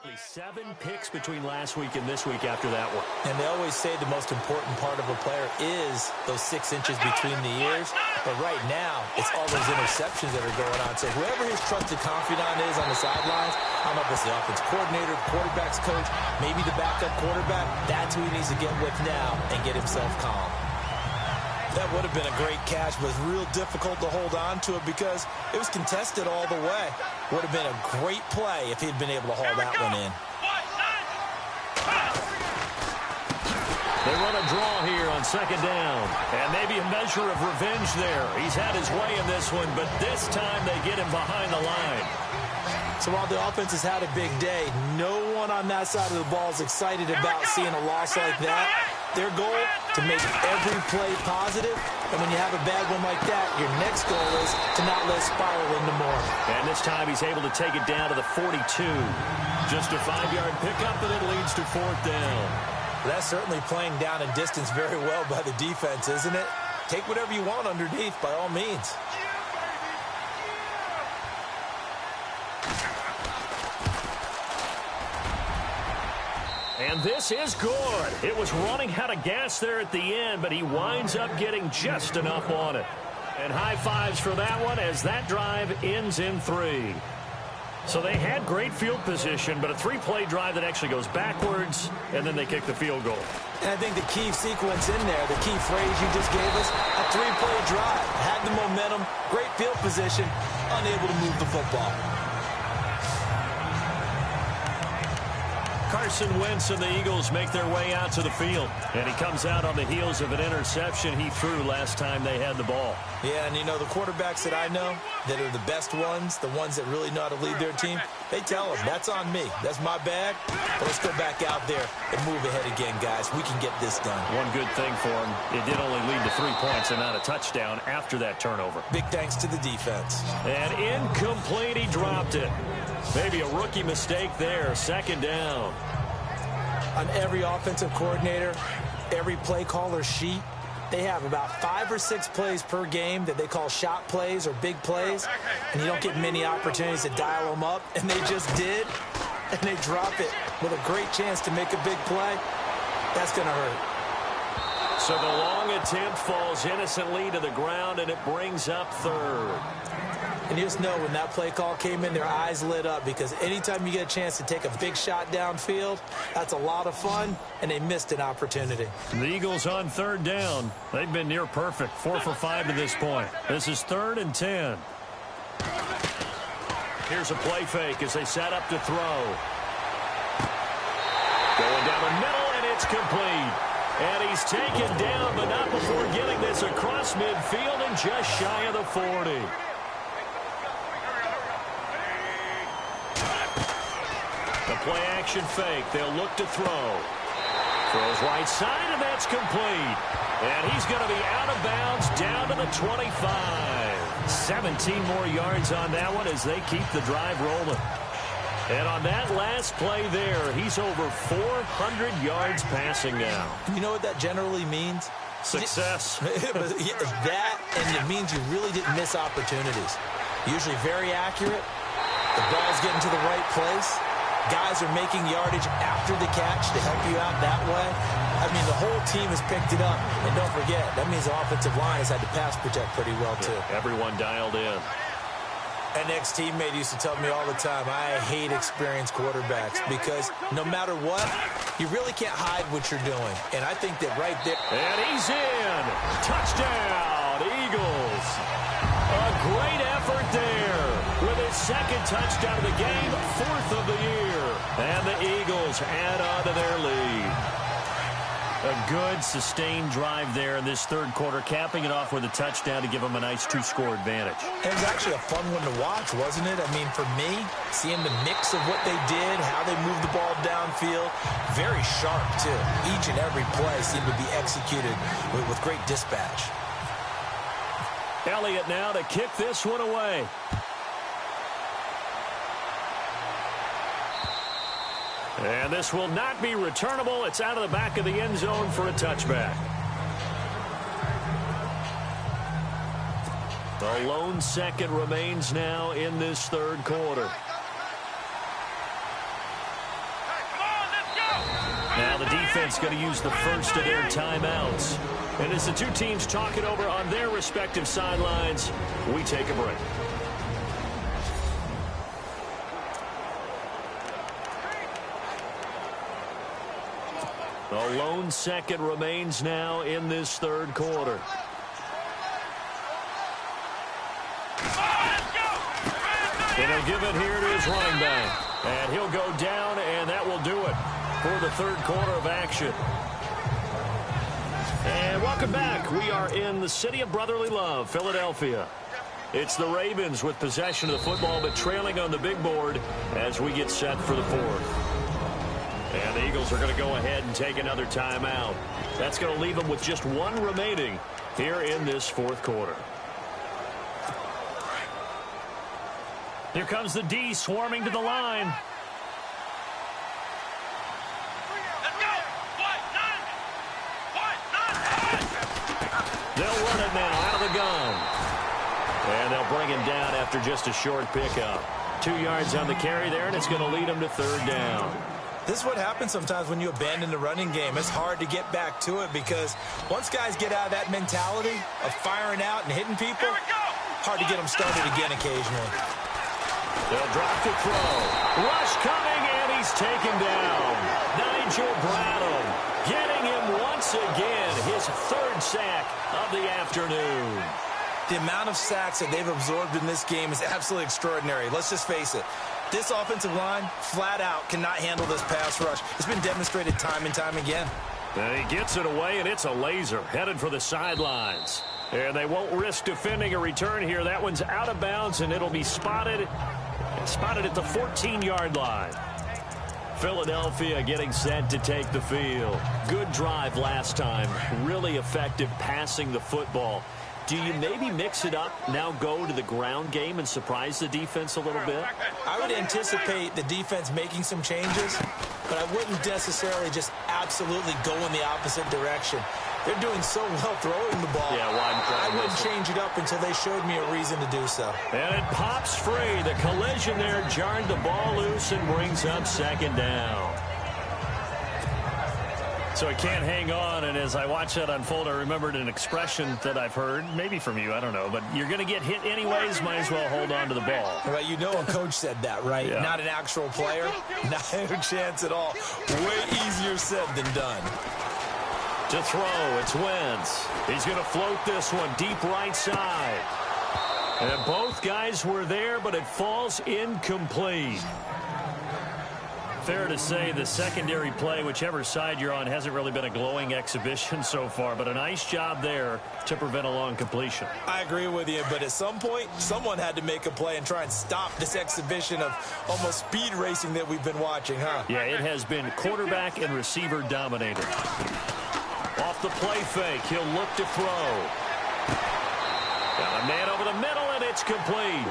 Exactly 7 picks between last week and this week after that one. And they always say the most important part of a player is those 6 inches between the ears. But right now, it's all those interceptions that are going on. So whoever his trusted confidant is on the sidelines, I don't know if it's the offense coordinator, the quarterback's coach, maybe the backup quarterback, that's who he needs to get with now and get himself calm. That would have been a great catch, but it's real difficult to hold on to it because it was contested all the way. Would have been a great play if he'd been able to haul that one in. They run a draw here on 2nd down. And maybe a measure of revenge there. He's had his way in this one, but this time they get him behind the line. So while the offense has had a big day, no one on that side of the ball is excited about seeing a loss like that. Their goal, to make every play positive. And when you have a bad one like that, your next goal is to not let it spiral into more. And this time he's able to take it down to the 42. Just a 5-yard pickup, and it leads to 4th down. That's certainly playing down and distance very well by the defense, isn't it? Take whatever you want underneath, by all means. And this is good. It was running out of gas there at the end, but he winds up getting just enough on it. And high fives for that one as that drive ends in 3. So they had great field position, but a 3-play drive that actually goes backwards, and then they kick the field goal. And I think the key sequence in there, the key phrase you just gave us, a 3-play drive. Had the momentum, great field position, unable to move the football. Carson Wentz and the Eagles make their way out to the field. And he comes out on the heels of an interception he threw last time they had the ball. Yeah, and you know, the quarterbacks that I know that are the best ones, the ones that really know how to lead their team, they tell them, that's on me. That's my bag. But let's go back out there and move ahead again, guys. We can get this done. One good thing for him, it did only lead to 3 points and not a touchdown after that turnover. Big thanks to the defense. And incomplete, he dropped it. Maybe a rookie mistake there, 2nd down. On every offensive coordinator, every play caller sheet, they have about 5 or 6 plays per game that they call shot plays or big plays, and you don't get many opportunities to dial them up, and they just did, and they drop it with a great chance to make a big play. That's going to hurt. So the long attempt falls innocently to the ground, and it brings up 3rd. And you just know when that play call came in, their eyes lit up because anytime you get a chance to take a big shot downfield, that's a lot of fun, and they missed an opportunity. The Eagles on 3rd down. They've been near perfect, 4 for 5 to this point. This is 3rd and 10. Here's a play fake as they set up to throw. Going down the middle, and it's complete. And he's taken down, but not before getting this across midfield and just shy of the 40. The play action fake. They'll look to throw. Throws right side, and that's complete. And he's going to be out of bounds down to the 25. 17 more yards on that one as they keep the drive rolling. And on that last play there, he's over 400 yards passing now. You know what that generally means? Success. That, and it means you really didn't miss opportunities. Usually very accurate. The ball's getting to the right place. Guys are making yardage after the catch to help you out that way. I mean, the whole team has picked it up. And don't forget, that means the offensive line has had to pass protect pretty well, too. Everyone dialed in. An ex-teammate used to tell me all the time, I hate experienced quarterbacks because no matter what, you really can't hide what you're doing. And I think that right there. And he's in. Touchdown, Eagles. A great effort there with his 2nd touchdown of the game, 4th of the year. And the Eagles add on to their lead. A good, sustained drive there in this 3rd quarter, capping it off with a touchdown to give them a nice 2-score advantage. It was actually a fun one to watch, wasn't it? I mean, for me, seeing the mix of what they did, how they moved the ball downfield, very sharp, too. Each and every play seemed to be executed with great dispatch. Elliott now to kick this one away. And this will not be returnable. It's out of the back of the end zone for a touchback. The lone second remains now in this 3rd quarter. defense going to use the first of their timeouts. And as the two teams talk it over on their respective sidelines, we take a break. A lone second remains now in this third quarter. And he'll give it here to his running back. And he'll go down, and that will do it for the third quarter of action. And welcome back. We are in the city of brotherly love, Philadelphia. It's the Ravens with possession of the football, but trailing on the big board as we get set for the fourth. And the Eagles are going to go ahead and take another timeout. That's going to leave them with just one remaining here in this fourth quarter. Here comes the D swarming to the line. Let's go. They'll run it now out of the gun. And they'll bring him down after just a short pickup. 2 yards on the carry there, and it's going to lead him to third down. This is what happens sometimes when you abandon the running game. It's hard to get back to it because once guys get out of that mentality of firing out and hitting people, hard to get them started again occasionally. They'll drop to throw. Rush coming, and he's taken down. Nigel Bradham getting him once again, his third sack of the afternoon. The amount of sacks that they've absorbed in this game is absolutely extraordinary. Let's just face it. This offensive line, flat out, cannot handle this pass rush. It's been demonstrated time and time again. And he gets it away, and it's a laser headed for the sidelines. And they won't risk defending a return here. That one's out of bounds, and it'll be spotted at the 14-yard line. Philadelphia getting set to take the field. Good drive last time. Really effective passing the football. Do you maybe mix it up, now go to the ground game and surprise the defense a little bit? I would anticipate the defense making some changes, but I wouldn't necessarily just absolutely go in the opposite direction. They're doing so well throwing the ball. Yeah, I wouldn't change it up until they showed me a reason to do so. And it pops free. The collision there jarred the ball loose and brings up second down. So he can't hang on, and as I watch that unfold, I remembered an expression that I've heard, maybe from you, I don't know, but you're going to get hit anyways, might as well hold on to the ball. Well, you know a coach said that, right? Yeah. Not an actual player. Not a chance at all. Way easier said than done. To throw, it's Wentz. He's going to float this one deep right side. And both guys were there, but it falls incomplete. Fair to say the secondary play, whichever side you're on, hasn't really been a glowing exhibition so far, but a nice job there to prevent a long completion. I agree with you, but at some point, someone had to make a play and try and stop this exhibition of almost speed racing that we've been watching, huh? Yeah, it has been quarterback and receiver dominated. Off the play fake, he'll look to throw. Got a man over the middle, and it's complete.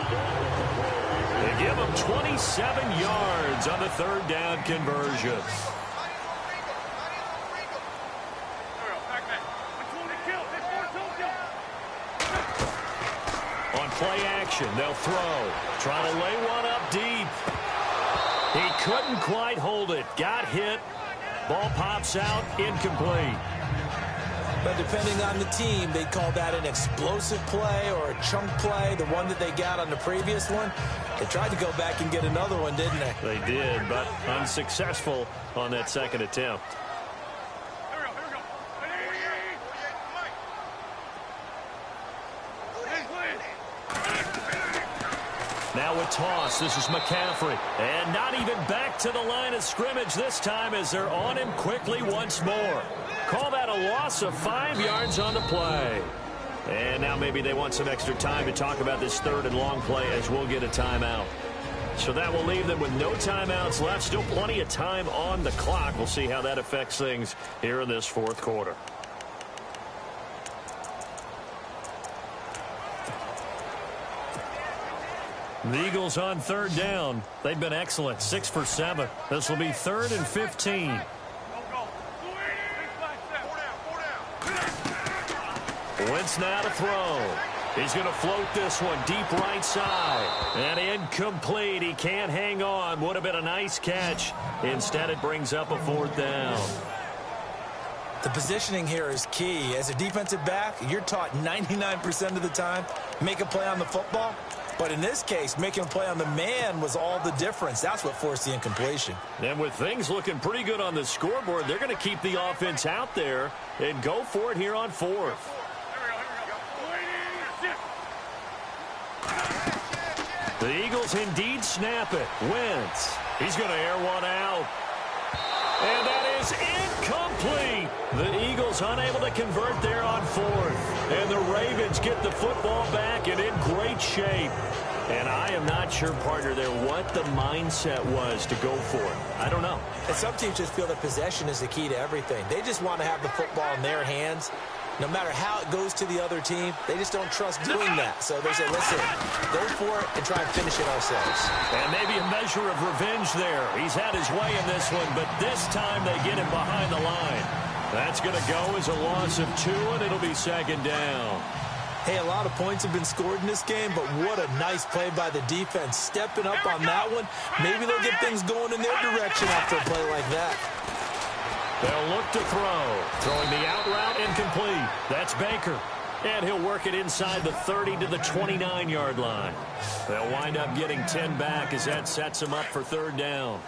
They give him 27 yards on the third down conversion. On play action, they'll throw. Trying to lay one up deep. He couldn't quite hold it. Got hit. Ball pops out, incomplete. But depending on the team, they call that an explosive play or a chunk play, the one that they got on the previous one. They tried to go back and get another one, didn't they? They did, but unsuccessful on that second attempt. Now with toss, this is McCaffrey. And not even back to the line of scrimmage this time as they're on him quickly once more. Call that a loss of 5 yards on the play. And now maybe they want some extra time to talk about this third and long play as we'll get a timeout. So that will leave them with no timeouts left. Still plenty of time on the clock. We'll see how that affects things here in this fourth quarter. The Eagles on third down. They've been excellent. 6 for 7. This will be 3rd and 15. Wentz now to throw. He's going to float this one deep right side. And incomplete. He can't hang on. Would have been a nice catch. Instead, it brings up a 4th down. The positioning here is key. As a defensive back, you're taught 99% of the time, make a play on the football. But in this case, making a play on the man was all the difference. That's what forced the incompletion. And with things looking pretty good on the scoreboard, they're going to keep the offense out there and go for it here on 4th. The Eagles indeed snap it. Wentz. He's going to air one out. And that is incomplete. The Eagles unable to convert there on 4th. And the Ravens get the football back and in great shape. And I am not sure, partner, there what the mindset was to go for it. I don't know. And some teams just feel that possession is the key to everything. They just want to have the football in their hands. No matter how it goes to the other team, they just don't trust doing that. So they say, listen, go for it and try and finish it ourselves. And maybe a measure of revenge there. He's had his way in this one, but this time they get him behind the line. That's going to go as a loss of 2, and it'll be 2nd down. Hey, a lot of points have been scored in this game, but what a nice play by the defense. Stepping up on that one, maybe they'll get things going in their direction after a play like that. They'll look to throw. Throwing the out route incomplete. That's Baker. And he'll work it inside the 30 to the 29-yard line. They'll wind up getting 10 back as that sets them up for 3rd down.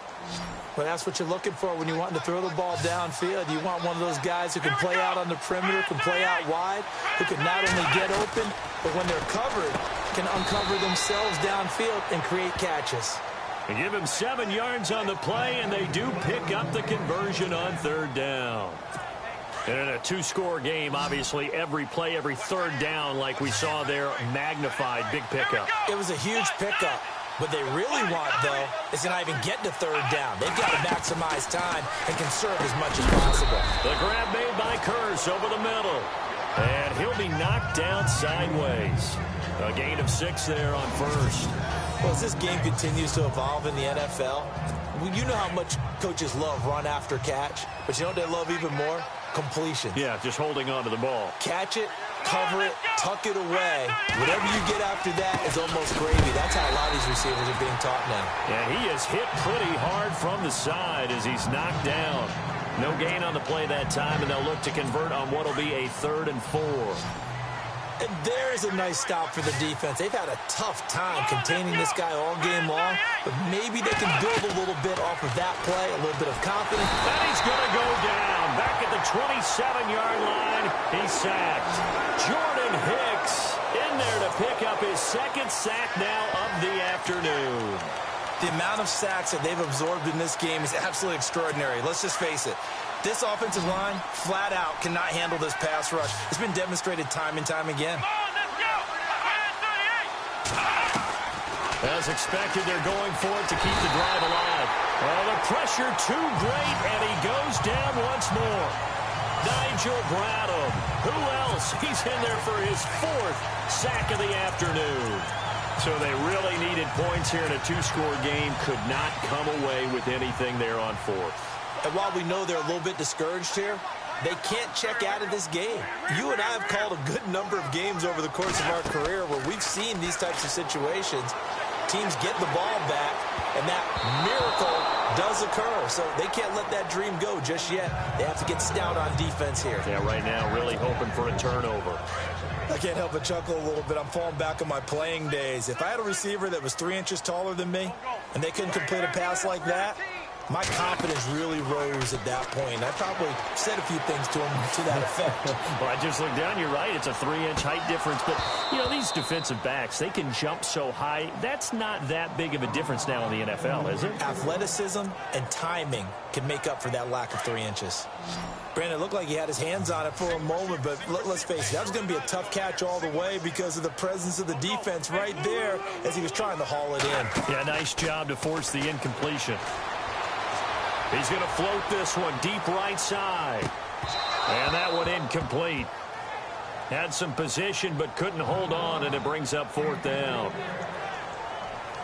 Well, that's what you're looking for when you want to throw the ball downfield. You want one of those guys who can play out on the perimeter, can play out wide, who can not only get open, but when they're covered, can uncover themselves downfield and create catches. They give him 7 yards on the play, and they do pick up the conversion on 3rd down. And in a 2-score game, obviously, every play, every 3rd down, like we saw there, magnified, big pickup. It was a huge pickup. What they really want, though, is to not even get to 3rd down. They've got to maximize time and conserve as much as possible. The grab made by Curse over the middle. And he'll be knocked down sideways. A gain of 6 there on 1st. Well, as this game continues to evolve in the NFL, you know how much coaches love run after catch, but you know what they love even more? Completion. Yeah, just holding on to the ball. Catch it, cover it, tuck it away. Whatever you get after that is almost gravy. That's how a lot of these receivers are being taught now. Yeah, he is hit pretty hard from the side as he's knocked down. No gain on the play that time, and they'll look to convert on what will be a 3rd and 4. And there's a nice stop for the defense. They've had a tough time containing this guy all game long, but maybe they can build a little bit off of that play, a little bit of confidence. And he's going to go down. Back at the 27-yard line, he's sacked. Jordan Hicks in there to pick up his 2nd sack now of the afternoon. The amount of sacks that they've absorbed in this game is absolutely extraordinary. Let's just face it. This offensive line, flat out, cannot handle this pass rush. It's been demonstrated time and time again. As expected, they're going for it to keep the drive alive. Well, the pressure too great, and he goes down once more. Nigel Bradham. Who else? He's in there for his 4th sack of the afternoon. So they really needed points here in a 2-score game. Could not come away with anything there on 4th. And while we know they're a little bit discouraged here, they can't check out of this game. You and I have called a good number of games over the course of our career where we've seen these types of situations. Teams get the ball back, and that miracle does occur. So they can't let that dream go just yet. They have to get stout on defense here. Yeah, right now really hoping for a turnover. I can't help but chuckle a little bit. I'm falling back on my playing days. If I had a receiver that was 3 inches taller than me, and they couldn't complete a pass like that, my confidence really rose at that point. I probably said a few things to him to that effect. Well, I just looked down. You're right. It's a 3-inch height difference. But, you know, these defensive backs, they can jump so high. That's not that big of a difference now in the NFL, is it? Athleticism and timing can make up for that lack of 3 inches. Brandon, it looked like he had his hands on it for a moment, but let's face it, that was going to be a tough catch all the way because of the presence of the defense right there as he was trying to haul it in. Yeah, nice job to force the incompletion. He's going to float this one deep right side. And that one incomplete. Had some position but couldn't hold on, and it brings up 4th down.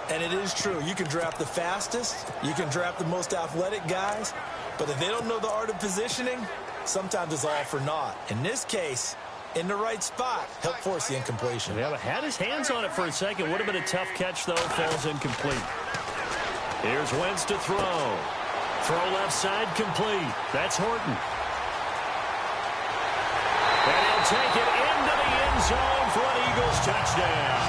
And it is true. You can draft the fastest. You can draft the most athletic guys. But if they don't know the art of positioning, sometimes it's all for naught. In this case, in the right spot, helped force the incompletion. Yeah, but had his hands on it for a second. Would have been a tough catch, though. Falls incomplete. Here's Wentz to throw. Throw left side complete. That's Horton. take it into the end zone for an Eagles touchdown.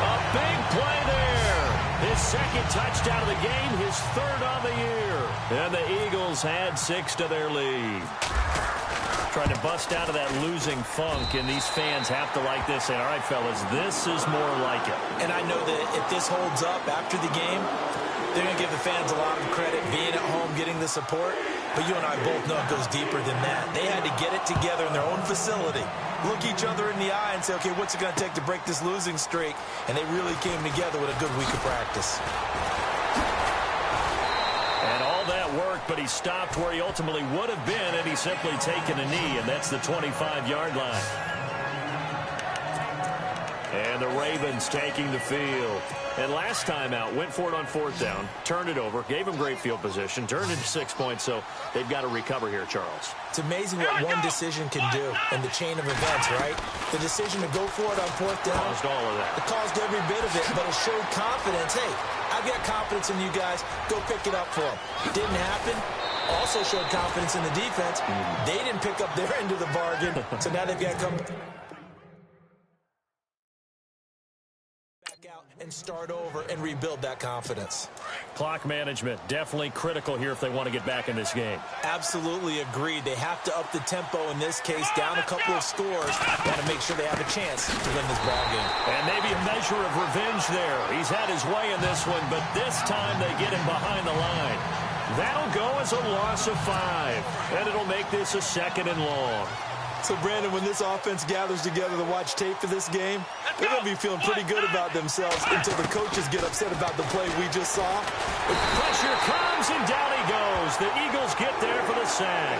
A big play there. His second touchdown of the game, his third on the year. And the Eagles add 6 to their lead. Trying to bust out of that losing funk, and these fans have to like this. Saying, all right, fellas, this is more like it. And I know that if this holds up after the game, they're going to give the fans a lot of credit being at home, getting the support. But you and I both know it goes deeper than that. They had to get it together in their own facility, look each other in the eye and say, okay, what's it going to take to break this losing streak? And they really came together with a good week of practice. And all that work, but he stopped where he ultimately would have been had he simply taken a knee, and that's the 25-yard line. And the Ravens taking the field. And last time out, went for it on 4th down, turned it over, gave him great field position, turned it to 6 points, so they've got to recover here, Charles. It's amazing what one decision can do in the chain of events, right? The decision to go for it on 4th down. Caused all of that. It caused every bit of it, but it showed confidence. Hey, I've got confidence in you guys. Go pick it up for them. Didn't happen. Also showed confidence in the defense. They didn't pick up their end of the bargain, so now they've got to come out and start over and rebuild that confidence. Clock management, definitely critical here if they want to get back in this game. Absolutely agreed. They have to up the tempo in this case, down a couple of scores, got to make sure they have a chance to win this ball game. And maybe a measure of revenge there. He's had his way in this one, but this time they get him behind the line. That'll go as a loss of 5, and it'll make this a 2nd and long. So, Brandon, when this offense gathers together to watch tape for this game, they're going to be feeling pretty good about themselves until the coaches get upset about the play we just saw. The pressure comes, and down he goes. The Eagles get there for the sack.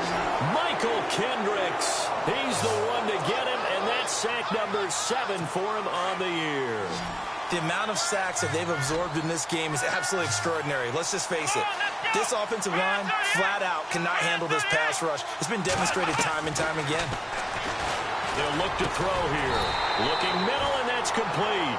Michael Kendricks, he's the one to get him, and that's sack number 7 for him on the year. The amount of sacks that they've absorbed in this game is absolutely extraordinary. Let's just face it. This offensive line, flat out, cannot handle this pass rush. It's been demonstrated time and time again. They'll look to throw here. Looking middle, and that's complete.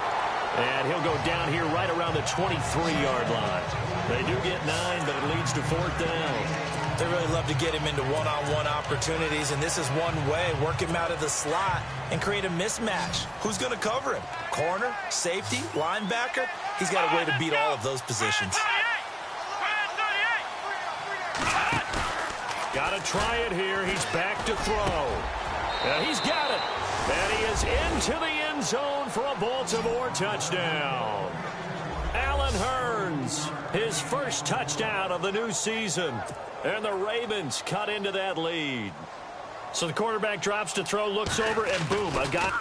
And he'll go down here right around the 23-yard line. They do get 9, but it leads to 4th down. They really love to get him into one-on-one opportunities, and this is one way. Work him out of the slot and create a mismatch. Who's going to cover him? Corner, safety, linebacker? He's got a way to beat all of those positions. Got to try it here. He's back to throw. And he's got it. And he is into the end zone for a Baltimore touchdown. Allen Hurns, his first touchdown of the new season. And the Ravens cut into that lead. So the quarterback drops to throw, looks over, and boom, a guy.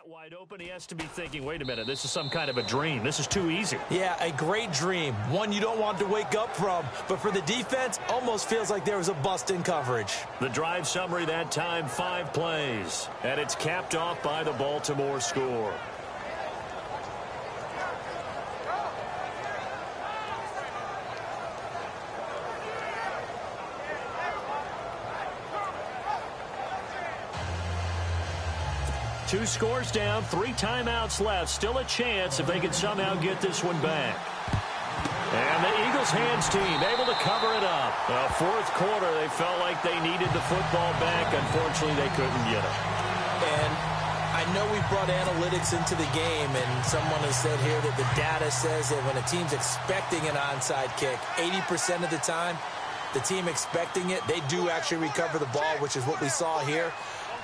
wide open, he has to be thinking, wait a minute, this is some kind of a dream. This is too easy. Yeah, a great dream. One you don't want to wake up from. But for the defense, almost feels like there was a bust in coverage. The drive summary that time, 5 plays. And it's capped off by the Baltimore score. Two scores down, 3 timeouts left. Still a chance if they can somehow get this one back. And the Eagles hands team able to cover it up. The fourth quarter, they felt like they needed the football back. Unfortunately, they couldn't get it. And I know we brought analytics into the game, and someone has said here that the data says that when a team's expecting an onside kick, 80% of the time, the team expecting it, they do actually recover the ball, which is what we saw here.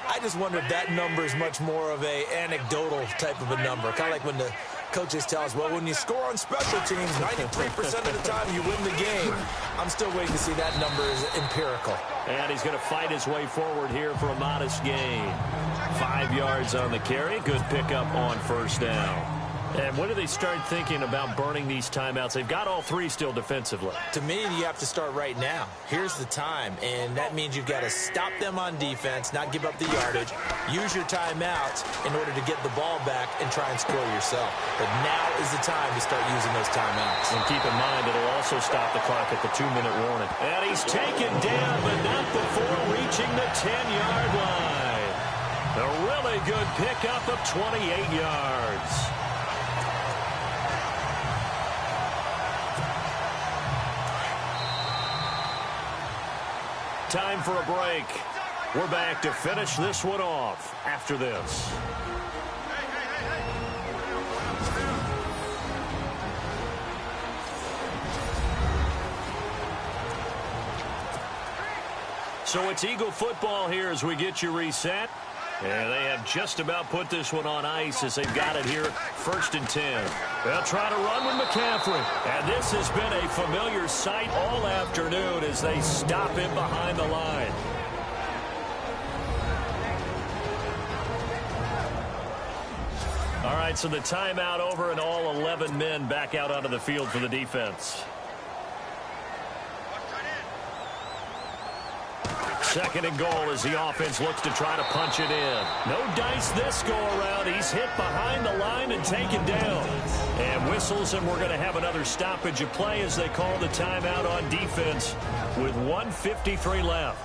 I just wonder if that number is much more of a anecdotal type of a number. Kind of like when the coaches tell us, well, when you score on special teams, 93% of the time you win the game. I'm still waiting to see that number is empirical. And he's going to fight his way forward here for a modest gain. 5 yards on the carry. Good pickup on first down. And when do they start thinking about burning these timeouts? They've got all 3 still defensively. To me, you have to start right now. Here's the time, and that means you've got to stop them on defense, not give up the yardage, use your timeouts in order to get the ball back and try and score yourself. But now is the time to start using those timeouts. And keep in mind, it'll also stop the clock at the 2-minute warning. And he's taken down, but not before reaching the 10-yard line. A really good pickup of 28 yards. Time for a break. We're back to finish this one off after this. So it's Eagle football here as we get you reset. And they have just about put this one on ice as they've got it here, 1st and 10. They'll try to run with McCaffrey. And this has been a familiar sight all afternoon as they stop him behind the line. All right, so the timeout over and all 11 men back out onto the field for the defense. 2nd and goal as the offense looks to try to punch it in. No dice this go-around. He's hit behind the line and taken down. And whistles, and we're going to have another stoppage of play as they call the timeout on defense with 1:53 left.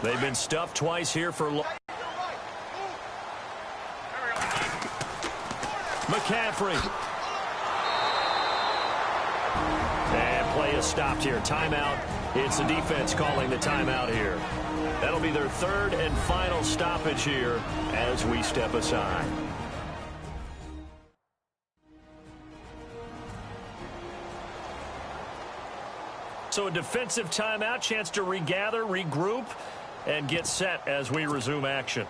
They've been stuffed twice here for McCaffrey. And play is stopped here. Timeout. It's the defense calling the timeout here. That'll be their 3rd and final stoppage here as we step aside. So a defensive timeout, chance to regather, regroup, and get set as we resume action.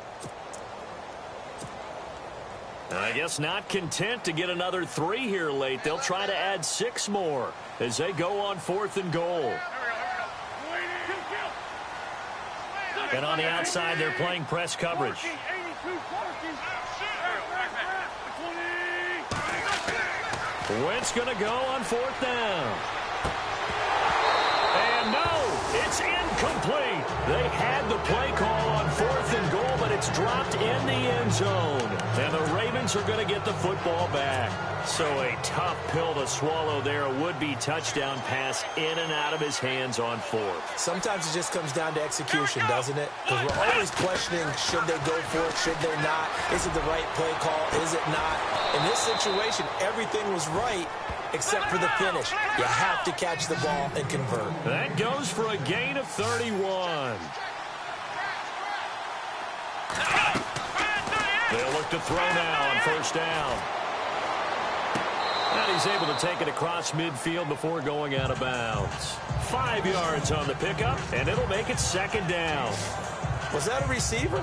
And I guess not content to get another 3 here late. They'll try to add 6 more as they go on 4th and goal. And on the outside, they're playing press coverage. Wentz going to go on 4th down. And no, it's incomplete. They had the play call on 4th and goal, but it's dropped in the end zone, and the Ravens are going to get the football back. So a tough pill to swallow there. A would-be touchdown pass in and out of his hands on fourth. Sometimes it just comes down to execution, doesn't it? Because we're always questioning, should they go for it, should they not? Is it the right play call, is it not? In this situation, everything was right except for the finish. You have to catch the ball and convert. That goes for a gain of 31. They'll look to throw now on first down. And he's able to take it across midfield before going out of bounds. 5 yards on the pickup, and it'll make it second down. Was that a receiver?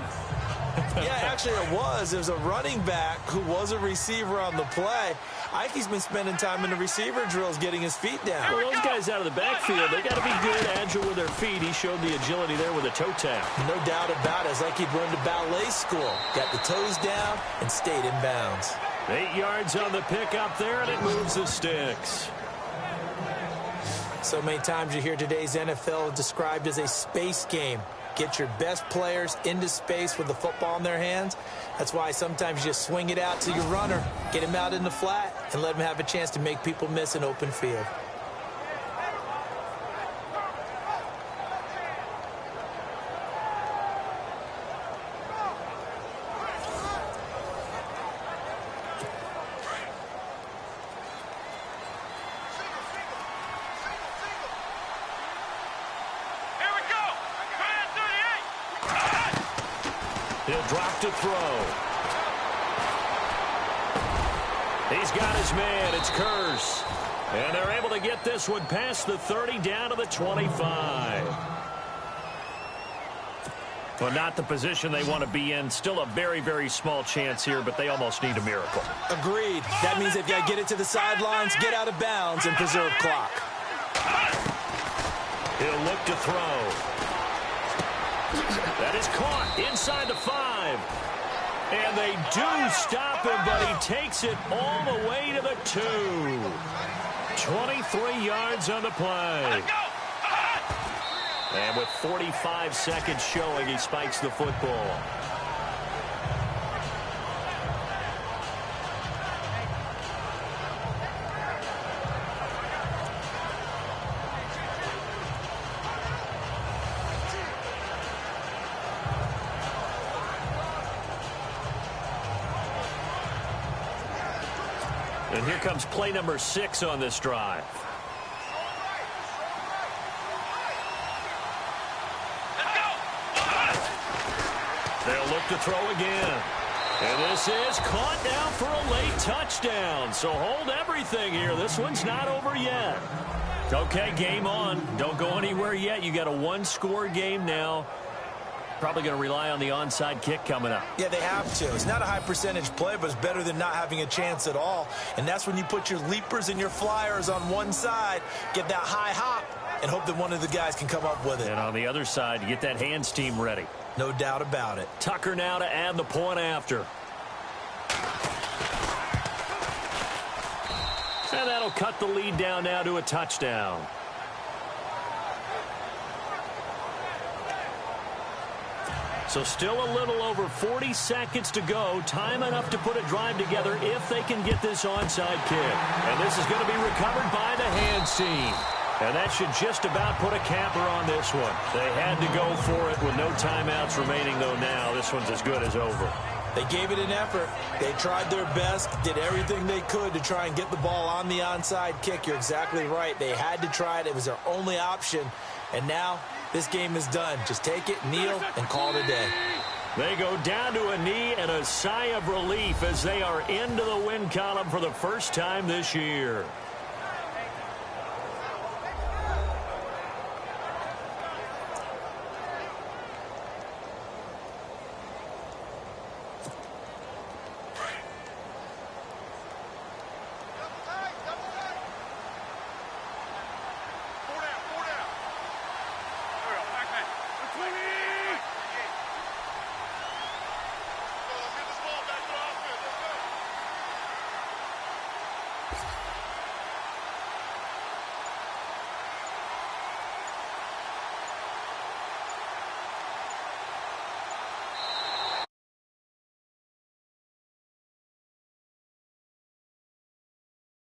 Yeah, actually it was. It was a running back who was a receiver on the play. Ike's been spending time in the receiver drills getting his feet down. Well, those guys out of the backfield, they got to be good, agile with their feet. He showed the agility there with a toe tap. No doubt about it. It's like he'd run to ballet school. Got the toes down and stayed in bounds. 8 yards on the pickup there, and it moves the sticks. So many times you hear today's NFL described as a space game. Get your best players into space with the football in their hands. That's why sometimes you just swing it out to your runner, get him out in the flat, and let him have a chance to make people miss an open field. He'll drop to throw. He's got his man. It's Curse. And they're able to get this one past the 30 down to the 25. Well, not the position they want to be in. Still a very, very small chance here, but they almost need a miracle. Agreed. That means they've got to get it to the sidelines, get out of bounds, and preserve clock. He'll look to throw. That is caught inside the 5. And they do stop him, but he takes it all the way to the 2. 23 yards on the play. And with 45 seconds showing, he spikes the football. And here comes play number 6 on this drive. They'll look to throw again. And this is caught down for a late touchdown. So hold everything here. This one's not over yet. Okay, game on. Don't go anywhere yet. You got a one-score game now. Probably going to rely on the onside kick coming up. Yeah, they have to. It's not a high percentage play, but it's better than not having a chance at all. And that's when you put your leapers and your flyers on one side, get that high hop, and hope that one of the guys can come up with it. And on the other side, you get that hands team ready. No doubt about it. Tucker now to add the point after. And that'll cut the lead down now to a touchdown. So still a little over 40 seconds to go. Time enough to put a drive together if they can get this onside kick. And this is going to be recovered by the hands team. And that should just about put a capper on this one. They had to go for it with no timeouts remaining, though now this one's as good as over. They gave it an effort. They tried their best, did everything they could to try and get the ball on the onside kick. You're exactly right. They had to try it. It was their only option. And now this game is done. Just take it, kneel, and call it a day. They go down to a knee and a sigh of relief as they are into the win column for the first time this year.